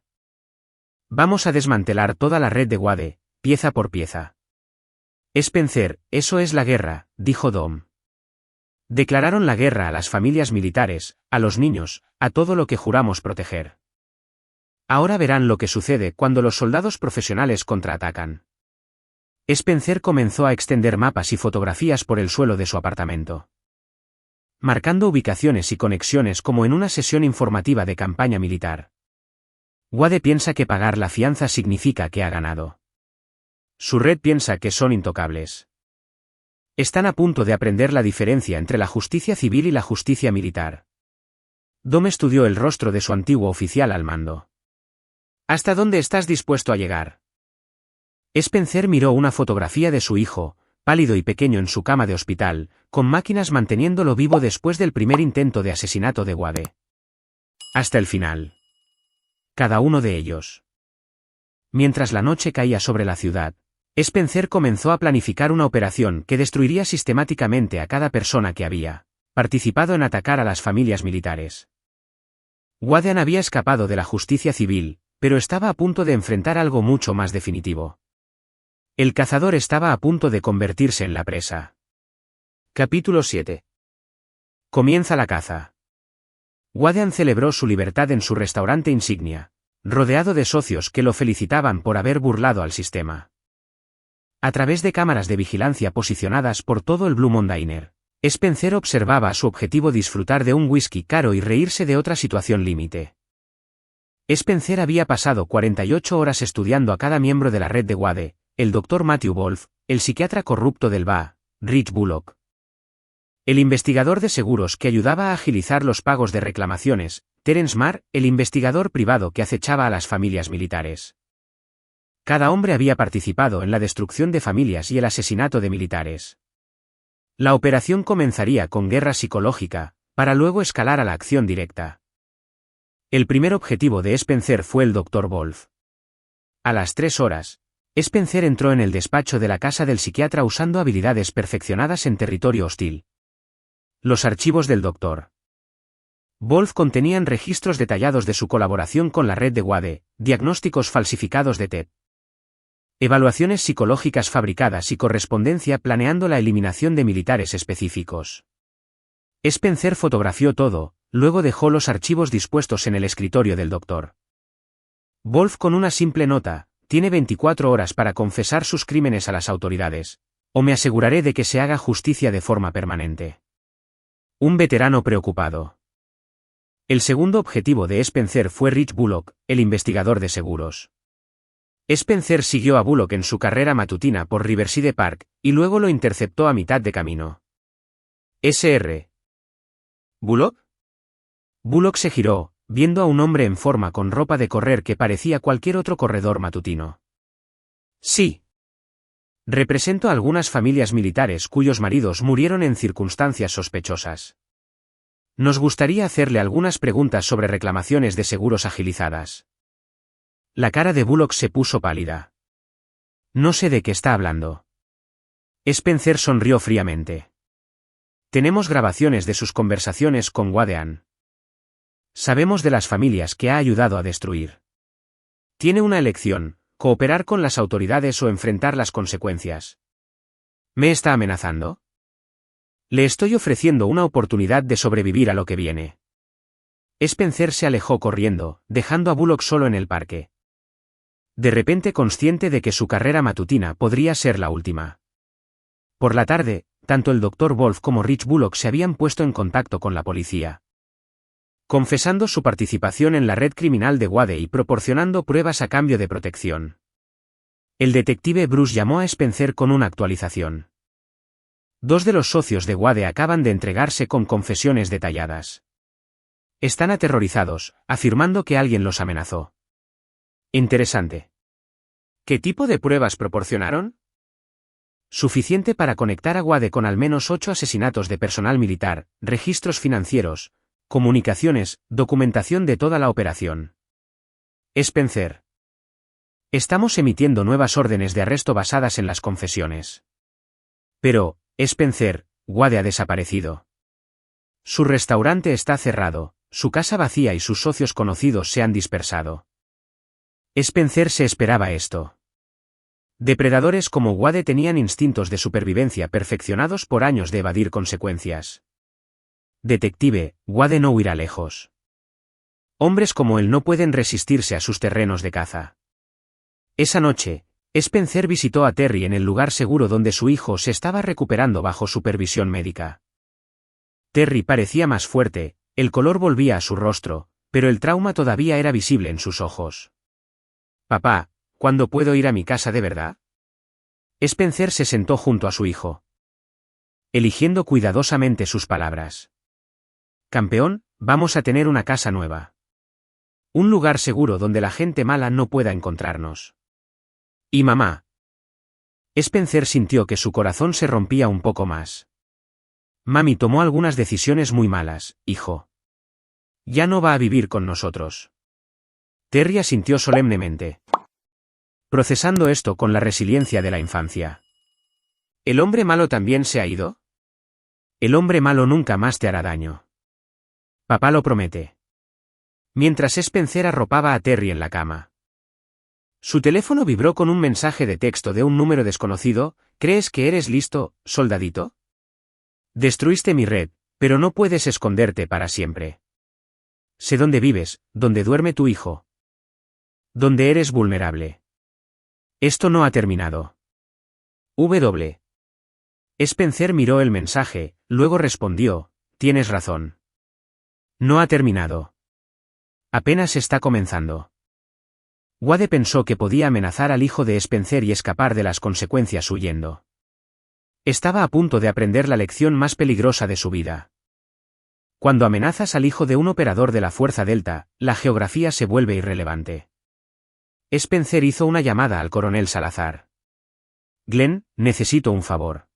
Vamos a desmantelar toda la red de Wade, pieza por pieza. Spencer, eso es la guerra, dijo Dom. Declararon la guerra a las familias militares, a los niños, a todo lo que juramos proteger. Ahora verán lo que sucede cuando los soldados profesionales contraatacan. Spencer comenzó a extender mapas y fotografías por el suelo de su apartamento. Marcando ubicaciones y conexiones como en una sesión informativa de campaña militar. Wade piensa que pagar la fianza significa que ha ganado. Su red piensa que son intocables. Están a punto de aprender la diferencia entre la justicia civil y la justicia militar. Dom estudió el rostro de su antiguo oficial al mando. ¿Hasta dónde estás dispuesto a llegar? Spencer miró una fotografía de su hijo, pálido y pequeño en su cama de hospital, con máquinas manteniéndolo vivo después del primer intento de asesinato de Wade. Hasta el final. Cada uno de ellos. Mientras la noche caía sobre la ciudad, Spencer comenzó a planificar una operación que destruiría sistemáticamente a cada persona que había participado en atacar a las familias militares. Wadean había escapado de la justicia civil, pero estaba a punto de enfrentar algo mucho más definitivo. El cazador estaba a punto de convertirse en la presa. Capítulo 7. Comienza la caza. Wadean celebró su libertad en su restaurante insignia, rodeado de socios que lo felicitaban por haber burlado al sistema. A través de cámaras de vigilancia posicionadas por todo el Blue Moon Diner, Spencer observaba a su objetivo disfrutar de un whisky caro y reírse de otra situación límite. Spencer había pasado 48 horas estudiando a cada miembro de la red de Wade, el Dr. Matthew Wolf, el psiquiatra corrupto del BA, Rich Bullock, el investigador de seguros que ayudaba a agilizar los pagos de reclamaciones, Terence Marr, el investigador privado que acechaba a las familias militares. Cada hombre había participado en la destrucción de familias y el asesinato de militares. La operación comenzaría con guerra psicológica, para luego escalar a la acción directa. El primer objetivo de Spencer fue el Dr. Wolf. A las 3 horas, Spencer entró en el despacho de la casa del psiquiatra usando habilidades perfeccionadas en territorio hostil. Los archivos del Dr. Wolf contenían registros detallados de su colaboración con la red de Wade, diagnósticos falsificados de TED, evaluaciones psicológicas fabricadas y correspondencia planeando la eliminación de militares específicos. Spencer fotografió todo, luego dejó los archivos dispuestos en el escritorio del Dr. Wolf con una simple nota: tiene 24 horas para confesar sus crímenes a las autoridades, o me aseguraré de que se haga justicia de forma permanente. Un veterano preocupado. El segundo objetivo de Spencer fue Rich Bullock, el investigador de seguros. Spencer siguió a Bullock en su carrera matutina por Riverside Park, y luego lo interceptó a mitad de camino. Sr. ¿Bullock? Bullock se giró, viendo a un hombre en forma con ropa de correr que parecía cualquier otro corredor matutino. Sí. Represento a algunas familias militares cuyos maridos murieron en circunstancias sospechosas. Nos gustaría hacerle algunas preguntas sobre reclamaciones de seguros agilizadas. La cara de Bullock se puso pálida. No sé de qué está hablando. Spencer sonrió fríamente. Tenemos grabaciones de sus conversaciones con Wadean. Sabemos de las familias que ha ayudado a destruir. Tiene una elección: cooperar con las autoridades o enfrentar las consecuencias. ¿Me está amenazando? Le estoy ofreciendo una oportunidad de sobrevivir a lo que viene. Spencer se alejó corriendo, dejando a Bullock solo en el parque. De repente consciente de que su carrera matutina podría ser la última. Por la tarde, tanto el Dr. Wolf como Rich Bullock se habían puesto en contacto con la policía, confesando su participación en la red criminal de Wade y proporcionando pruebas a cambio de protección. El detective Bruce llamó a Spencer con una actualización. 2 de los socios de Wade acaban de entregarse con confesiones detalladas. Están aterrorizados, afirmando que alguien los amenazó. Interesante. ¿Qué tipo de pruebas proporcionaron? Suficiente para conectar a Wade con al menos 8 asesinatos de personal militar, registros financieros, comunicaciones, documentación de toda la operación. Spencer. Estamos emitiendo nuevas órdenes de arresto basadas en las confesiones. Pero, Spencer, Wade ha desaparecido. Su restaurante está cerrado, su casa vacía y sus socios conocidos se han dispersado. Spencer se esperaba esto. Depredadores como Wade tenían instintos de supervivencia perfeccionados por años de evadir consecuencias. Detective, Wade no huirá lejos. Hombres como él no pueden resistirse a sus terrenos de caza. Esa noche, Spencer visitó a Terry en el lugar seguro donde su hijo se estaba recuperando bajo supervisión médica. Terry parecía más fuerte, el color volvía a su rostro, pero el trauma todavía era visible en sus ojos. Papá, ¿cuándo puedo ir a mi casa de verdad? Spencer se sentó junto a su hijo, eligiendo cuidadosamente sus palabras. Campeón, vamos a tener una casa nueva. Un lugar seguro donde la gente mala no pueda encontrarnos. Y mamá, Spencer sintió que su corazón se rompía un poco más. Mami tomó algunas decisiones muy malas, hijo. Ya no va a vivir con nosotros. Terry asintió solemnemente, procesando esto con la resiliencia de la infancia. ¿El hombre malo también se ha ido? El hombre malo nunca más te hará daño. Papá lo promete. Mientras Spencer arropaba a Terry en la cama. Su teléfono vibró con un mensaje de texto de un número desconocido. ¿Crees que eres listo, soldadito? Destruiste mi red, pero no puedes esconderte para siempre. Sé dónde vives, dónde duerme tu hijo. Dónde eres vulnerable. Esto no ha terminado. W. Spencer miró el mensaje, luego respondió, tienes razón. No ha terminado. Apenas está comenzando. Wade pensó que podía amenazar al hijo de Spencer y escapar de las consecuencias huyendo. Estaba a punto de aprender la lección más peligrosa de su vida. Cuando amenazas al hijo de un operador de la Fuerza Delta, la geografía se vuelve irrelevante. Spencer hizo una llamada al coronel Salazar. Glenn, necesito un favor.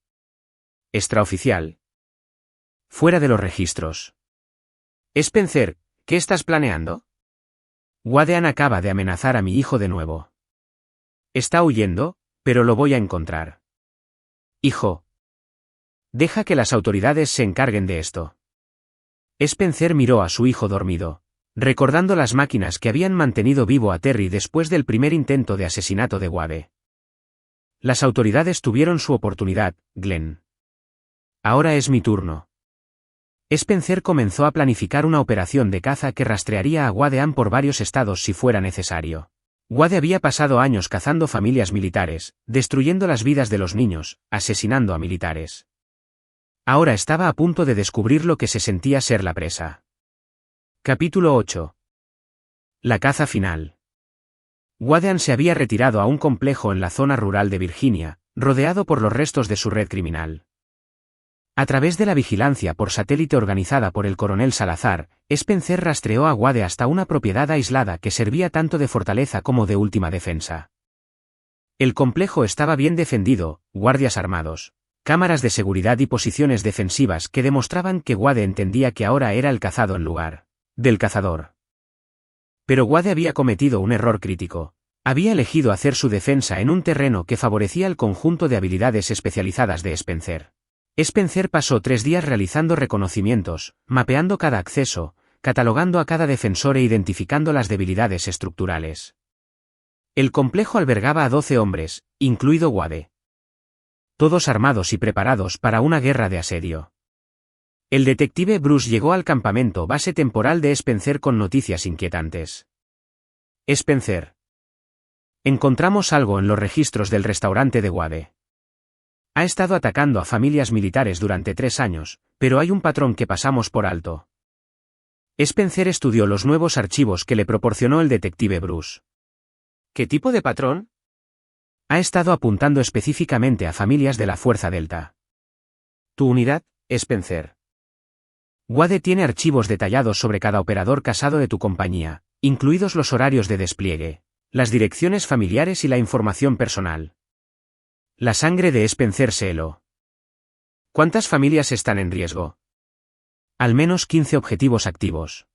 Extraoficial. Fuera de los registros. Spencer, ¿qué estás planeando? Wadean acaba de amenazar a mi hijo de nuevo. Está huyendo, pero lo voy a encontrar. Hijo. Deja que las autoridades se encarguen de esto. Spencer miró a su hijo dormido, recordando las máquinas que habían mantenido vivo a Terry después del primer intento de asesinato de Wade. Las autoridades tuvieron su oportunidad, Glenn. Ahora es mi turno. Spencer comenzó a planificar una operación de caza que rastrearía a Wadean por varios estados si fuera necesario. Wade había pasado años cazando familias militares, destruyendo las vidas de los niños, asesinando a militares. Ahora estaba a punto de descubrir lo que se sentía ser la presa. Capítulo 8. La caza final. Wadean se había retirado a un complejo en la zona rural de Virginia, rodeado por los restos de su red criminal. A través de la vigilancia por satélite organizada por el coronel Salazar, Spencer rastreó a Wade hasta una propiedad aislada que servía tanto de fortaleza como de última defensa. El complejo estaba bien defendido, guardias armados, cámaras de seguridad y posiciones defensivas que demostraban que Wade entendía que ahora era el cazado en lugar del cazador. Pero Wade había cometido un error crítico. Había elegido hacer su defensa en un terreno que favorecía el conjunto de habilidades especializadas de Spencer. Spencer pasó 3 días realizando reconocimientos, mapeando cada acceso, catalogando a cada defensor e identificando las debilidades estructurales. El complejo albergaba a 12 hombres, incluido Wade. Todos armados y preparados para una guerra de asedio. El detective Bruce llegó al campamento base temporal de Spencer con noticias inquietantes. Spencer. Encontramos algo en los registros del restaurante de Wade. Ha estado atacando a familias militares durante 3 años, pero hay un patrón que pasamos por alto. Spencer estudió los nuevos archivos que le proporcionó el detective Bruce. ¿Qué tipo de patrón? Ha estado apuntando específicamente a familias de la Fuerza Delta. ¿Tu unidad, Spencer? Wade tiene archivos detallados sobre cada operador casado de tu compañía, incluidos los horarios de despliegue, las direcciones familiares y la información personal. La sangre de Spencer se heló. ¿Cuántas familias están en riesgo? Al menos 15 objetivos activos.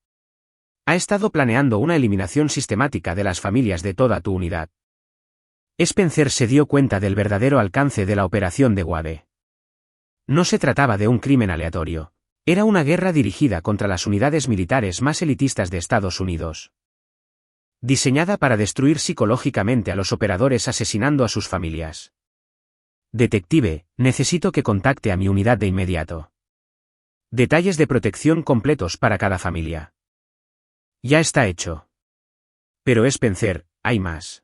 Ha estado planeando una eliminación sistemática de las familias de toda tu unidad. Spencer se dio cuenta del verdadero alcance de la operación de Wade. No se trataba de un crimen aleatorio. Era una guerra dirigida contra las unidades militares más elitistas de Estados Unidos. Diseñada para destruir psicológicamente a los operadores asesinando a sus familias. Detective, necesito que contacte a mi unidad de inmediato. Detalles de protección completos para cada familia. Ya está hecho. Pero Spencer, hay más.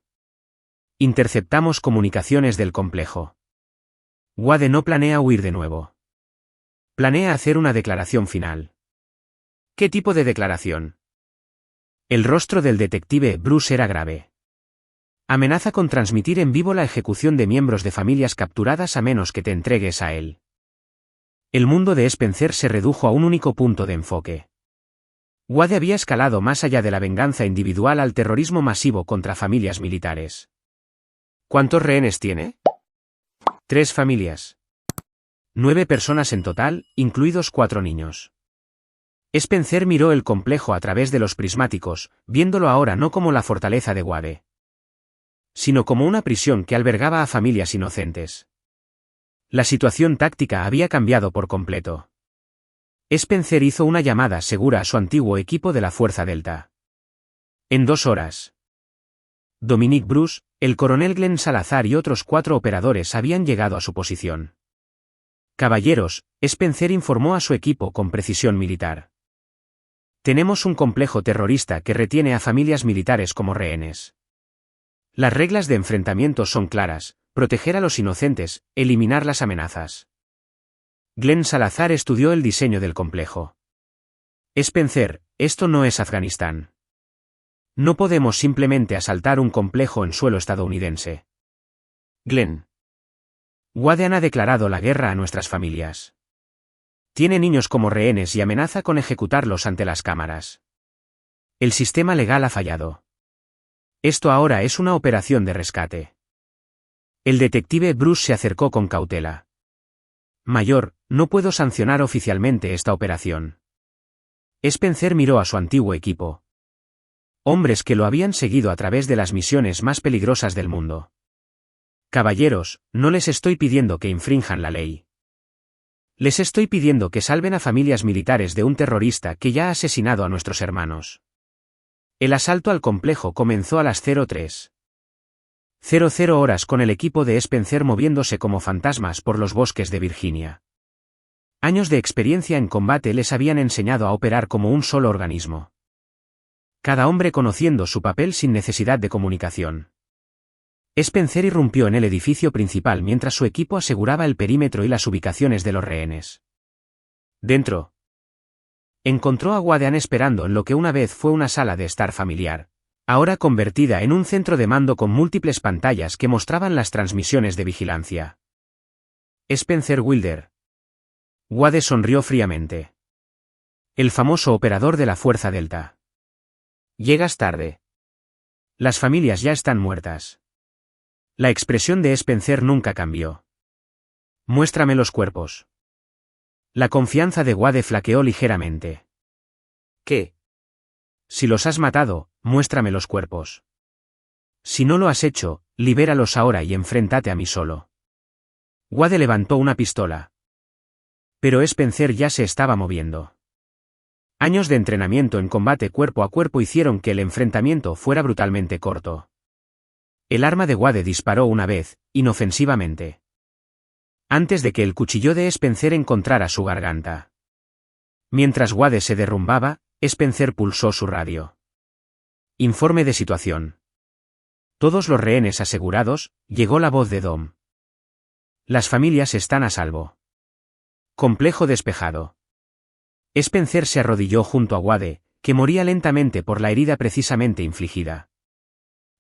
Interceptamos comunicaciones del complejo. Wade no planea huir de nuevo. Planea hacer una declaración final. ¿Qué tipo de declaración? El rostro del detective Bruce era grave. Amenaza con transmitir en vivo la ejecución de miembros de familias capturadas a menos que te entregues a él. El mundo de Spencer se redujo a un único punto de enfoque. Wade había escalado más allá de la venganza individual al terrorismo masivo contra familias militares. ¿Cuántos rehenes tiene? 3 familias. 9 personas en total, incluidos 4 niños. Spencer miró el complejo a través de los prismáticos, viéndolo ahora no como la fortaleza de Wade, sino como una prisión que albergaba a familias inocentes. La situación táctica había cambiado por completo. Spencer hizo una llamada segura a su antiguo equipo de la Fuerza Delta. En 2 horas. Dominic Bruce, el coronel Glenn Salazar y otros 4 operadores habían llegado a su posición. Caballeros, Spencer informó a su equipo con precisión militar. Tenemos un complejo terrorista que retiene a familias militares como rehenes. Las reglas de enfrentamiento son claras: proteger a los inocentes, eliminar las amenazas. Glenn Salazar estudió el diseño del complejo. Spencer, esto no es Afganistán. No podemos simplemente asaltar un complejo en suelo estadounidense. Glenn. Wade ha declarado la guerra a nuestras familias. Tiene niños como rehenes y amenaza con ejecutarlos ante las cámaras. El sistema legal ha fallado. Esto ahora es una operación de rescate. El detective Bruce se acercó con cautela. Mayor, no puedo sancionar oficialmente esta operación. Spencer miró a su antiguo equipo. Hombres que lo habían seguido a través de las misiones más peligrosas del mundo. Caballeros, no les estoy pidiendo que infrinjan la ley. Les estoy pidiendo que salven a familias militares de un terrorista que ya ha asesinado a nuestros hermanos. El asalto al complejo comenzó a las 03:00 horas con el equipo de Spencer moviéndose como fantasmas por los bosques de Virginia. Años de experiencia en combate les habían enseñado a operar como un solo organismo. Cada hombre conociendo su papel sin necesidad de comunicación. Spencer irrumpió en el edificio principal mientras su equipo aseguraba el perímetro y las ubicaciones de los rehenes. Dentro. Encontró a Wade esperando en lo que una vez fue una sala de estar familiar, ahora convertida en un centro de mando con múltiples pantallas que mostraban las transmisiones de vigilancia. Spencer Wilder. Wade sonrió fríamente. El famoso operador de la Fuerza Delta. Llegas tarde. Las familias ya están muertas. La expresión de Spencer nunca cambió. Muéstrame los cuerpos. La confianza de Wade flaqueó ligeramente. ¿Qué? Si los has matado, muéstrame los cuerpos. Si no lo has hecho, libéralos ahora y enfréntate a mí solo. Wade levantó una pistola. Pero Spencer ya se estaba moviendo. Años de entrenamiento en combate cuerpo a cuerpo hicieron que el enfrentamiento fuera brutalmente corto. El arma de Wade disparó una vez, inofensivamente. Antes de que el cuchillo de Spencer encontrara su garganta. Mientras Wade se derrumbaba, Spencer pulsó su radio. Informe de situación. Todos los rehenes asegurados, llegó la voz de Dom. Las familias están a salvo. Complejo despejado. Spencer se arrodilló junto a Wade, que moría lentamente por la herida precisamente infligida.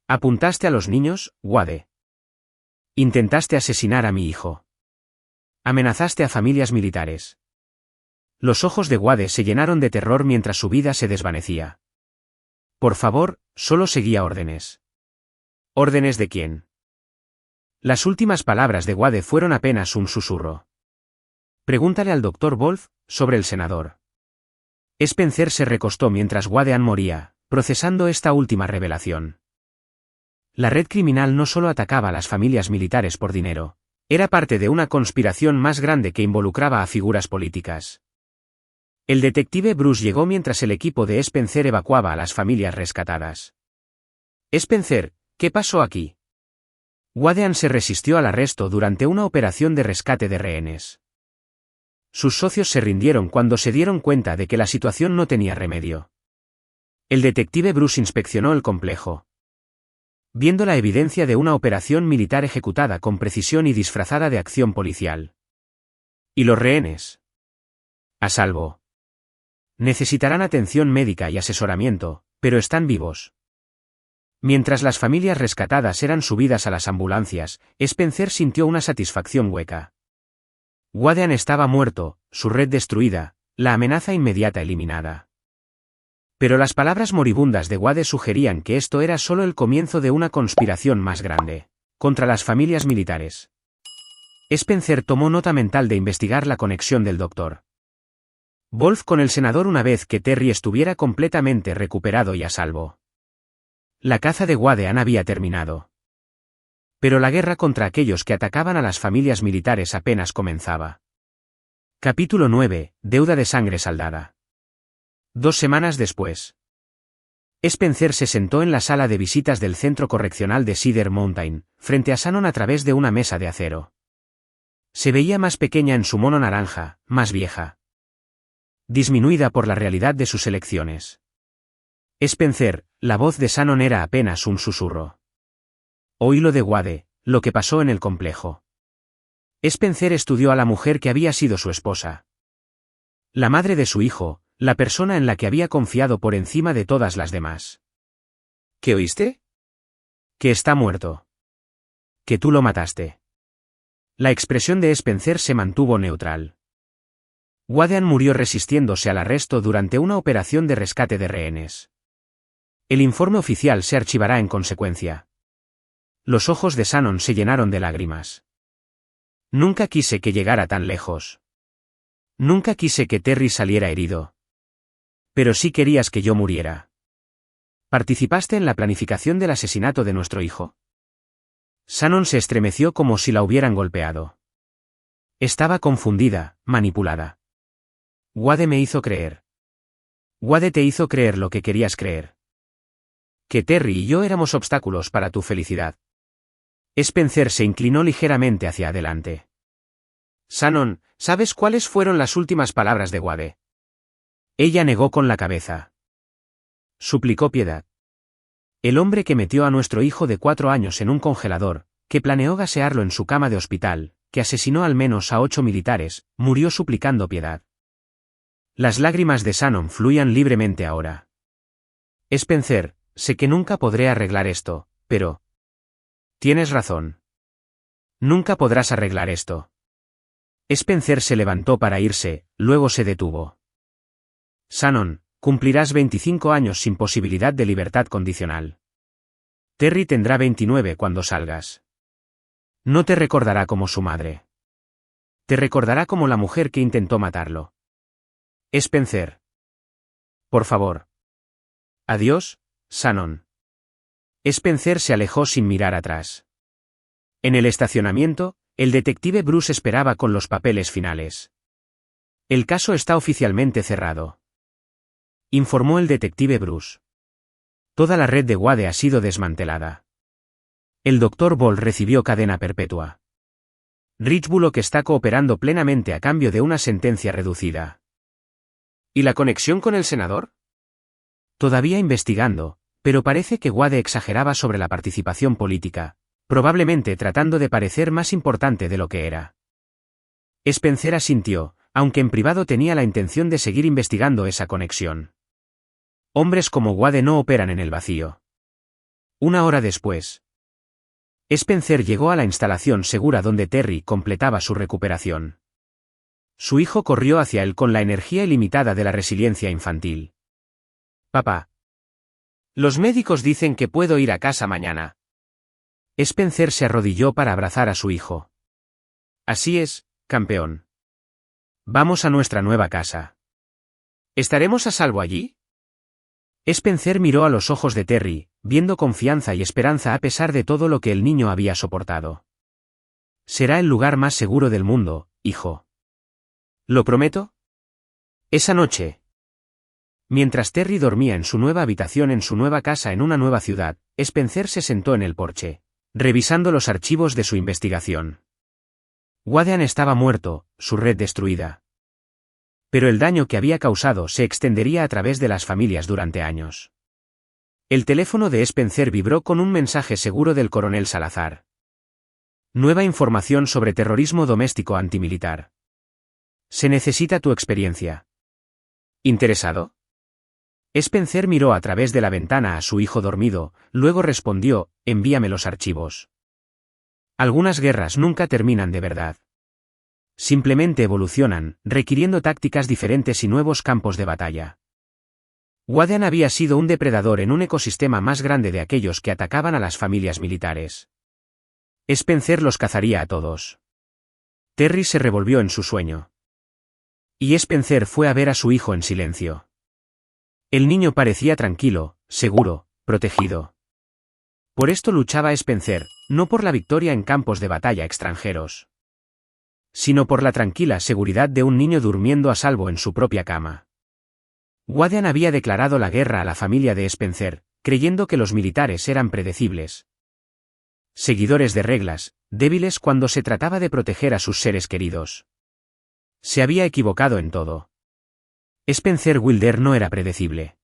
¿Apuntaste a los niños, Wade? Intentaste asesinar a mi hijo. Amenazaste a familias militares. Los ojos de Wade se llenaron de terror mientras su vida se desvanecía. Por favor, solo seguía órdenes. ¿Órdenes de quién? Las últimas palabras de Wade fueron apenas un susurro. Pregúntale al Dr. Wolf sobre el senador. Spencer se recostó mientras Wade moría, procesando esta última revelación. La red criminal no solo atacaba a las familias militares por dinero. Era parte de una conspiración más grande que involucraba a figuras políticas. El detective Bruce llegó mientras el equipo de Spencer evacuaba a las familias rescatadas. Spencer, ¿qué pasó aquí? Wade se resistió al arresto durante una operación de rescate de rehenes. Sus socios se rindieron cuando se dieron cuenta de que la situación no tenía remedio. El detective Bruce inspeccionó el complejo. Viendo la evidencia de una operación militar ejecutada con precisión y disfrazada de acción policial. ¿Y los rehenes? A salvo. Necesitarán atención médica y asesoramiento, pero están vivos. Mientras las familias rescatadas eran subidas a las ambulancias, Spencer sintió una satisfacción hueca. Wade estaba muerto, su red destruida, la amenaza inmediata eliminada. Pero las palabras moribundas de Wade sugerían que esto era solo el comienzo de una conspiración más grande, contra las familias militares. Spencer tomó nota mental de investigar la conexión del Dr. Wolf con el senador una vez que Terry estuviera completamente recuperado y a salvo. La caza de Wadean había terminado. Pero la guerra contra aquellos que atacaban a las familias militares apenas comenzaba. Capítulo 9. Deuda de sangre saldada. 2 semanas después. Spencer se sentó en la sala de visitas del centro correccional de Cedar Mountain, frente a Shannon a través de una mesa de acero. Se veía más pequeña en su mono naranja, más vieja. Disminuida por la realidad de sus elecciones. Spencer, la voz de Shannon era apenas un susurro. Oí lo de Wade, lo que pasó en el complejo. Spencer estudió a la mujer que había sido su esposa. La madre de su hijo, la persona en la que había confiado por encima de todas las demás. ¿Qué oíste? Que está muerto. Que tú lo mataste. La expresión de Spencer se mantuvo neutral. Wadean murió resistiéndose al arresto durante una operación de rescate de rehenes. El informe oficial se archivará en consecuencia. Los ojos de Shannon se llenaron de lágrimas. Nunca quise que llegara tan lejos. Nunca quise que Terry saliera herido. Pero sí querías que yo muriera. ¿Participaste en la planificación del asesinato de nuestro hijo? Shannon se estremeció como si la hubieran golpeado. Estaba confundida, manipulada. Wade me hizo creer. Wade te hizo creer lo que querías creer. Que Terry y yo éramos obstáculos para tu felicidad. Spencer se inclinó ligeramente hacia adelante. Shannon, ¿sabes cuáles fueron las últimas palabras de Wade? Ella negó con la cabeza. Suplicó piedad. El hombre que metió a nuestro hijo de 4 años en un congelador, que planeó gasearlo en su cama de hospital, que asesinó al menos a 8 militares, murió suplicando piedad. Las lágrimas de Shannon fluían libremente ahora. Spencer, sé que nunca podré arreglar esto, pero... Tienes razón. Nunca podrás arreglar esto. Spencer se levantó para irse, luego se detuvo. Shannon, cumplirás 25 años sin posibilidad de libertad condicional. Terry tendrá 29 cuando salgas. No te recordará como su madre. Te recordará como la mujer que intentó matarlo. Spencer. Por favor. Adiós, Shannon. Spencer se alejó sin mirar atrás. En el estacionamiento, el detective Bruce esperaba con los papeles finales. El caso está oficialmente cerrado, informó el detective Bruce. Toda la red de Wade ha sido desmantelada. El Dr. Ball recibió cadena perpetua. Rich Bullock está cooperando plenamente a cambio de una sentencia reducida. ¿Y la conexión con el senador? Todavía investigando, pero parece que Wade exageraba sobre la participación política, probablemente tratando de parecer más importante de lo que era. Spencer asintió, aunque en privado tenía la intención de seguir investigando esa conexión. Hombres como Wade no operan en el vacío. 1 hora después, Spencer llegó a la instalación segura donde Terry completaba su recuperación. Su hijo corrió hacia él con la energía ilimitada de la resiliencia infantil. Papá. Los médicos dicen que puedo ir a casa mañana. Spencer se arrodilló para abrazar a su hijo. Así es, campeón. Vamos a nuestra nueva casa. ¿Estaremos a salvo allí? Spencer miró a los ojos de Terry, viendo confianza y esperanza a pesar de todo lo que el niño había soportado. Será el lugar más seguro del mundo, hijo. ¿Lo prometo? Esa noche. Mientras Terry dormía en su nueva habitación en su nueva casa en una nueva ciudad, Spencer se sentó en el porche, revisando los archivos de su investigación. Wadean estaba muerto, su red destruida. Pero el daño que había causado se extendería a través de las familias durante años. El teléfono de Spencer vibró con un mensaje seguro del coronel Salazar. Nueva información sobre terrorismo doméstico antimilitar. Se necesita tu experiencia. ¿Interesado? Spencer miró a través de la ventana a su hijo dormido, luego respondió, envíame los archivos. Algunas guerras nunca terminan de verdad. Simplemente evolucionan, requiriendo tácticas diferentes y nuevos campos de batalla. Wadean había sido un depredador en un ecosistema más grande de aquellos que atacaban a las familias militares. Spencer los cazaría a todos. Terry se revolvió en su sueño. Y Spencer fue a ver a su hijo en silencio. El niño parecía tranquilo, seguro, protegido. Por esto luchaba Spencer, no por la victoria en campos de batalla extranjeros, sino por la tranquila seguridad de un niño durmiendo a salvo en su propia cama. Guardian había declarado la guerra a la familia de Spencer, creyendo que los militares eran predecibles, seguidores de reglas, débiles cuando se trataba de proteger a sus seres queridos. Se había equivocado en todo. Spencer Wilder no era predecible.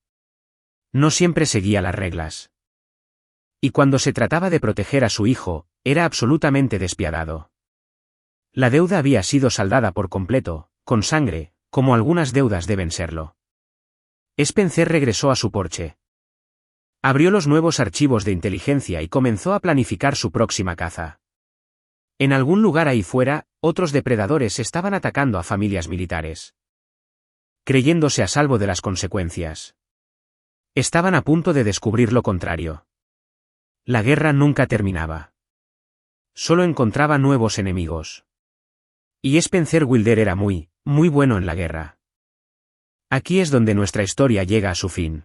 No siempre seguía las reglas. Y cuando se trataba de proteger a su hijo, era absolutamente despiadado. La deuda había sido saldada por completo, con sangre, como algunas deudas deben serlo. Spencer regresó a su porche. Abrió los nuevos archivos de inteligencia y comenzó a planificar su próxima caza. En algún lugar ahí fuera, otros depredadores estaban atacando a familias militares, creyéndose a salvo de las consecuencias. Estaban a punto de descubrir lo contrario. La guerra nunca terminaba. Solo encontraba nuevos enemigos. Y Spencer Wilder era muy bueno en la guerra. Aquí es donde nuestra historia llega a su fin.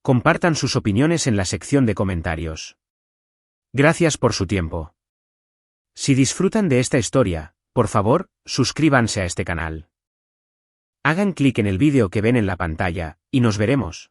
Compartan sus opiniones en la sección de comentarios. Gracias por su tiempo. Si disfrutan de esta historia, por favor, suscríbanse a este canal. Hagan clic en el vídeo que ven en la pantalla, y nos veremos.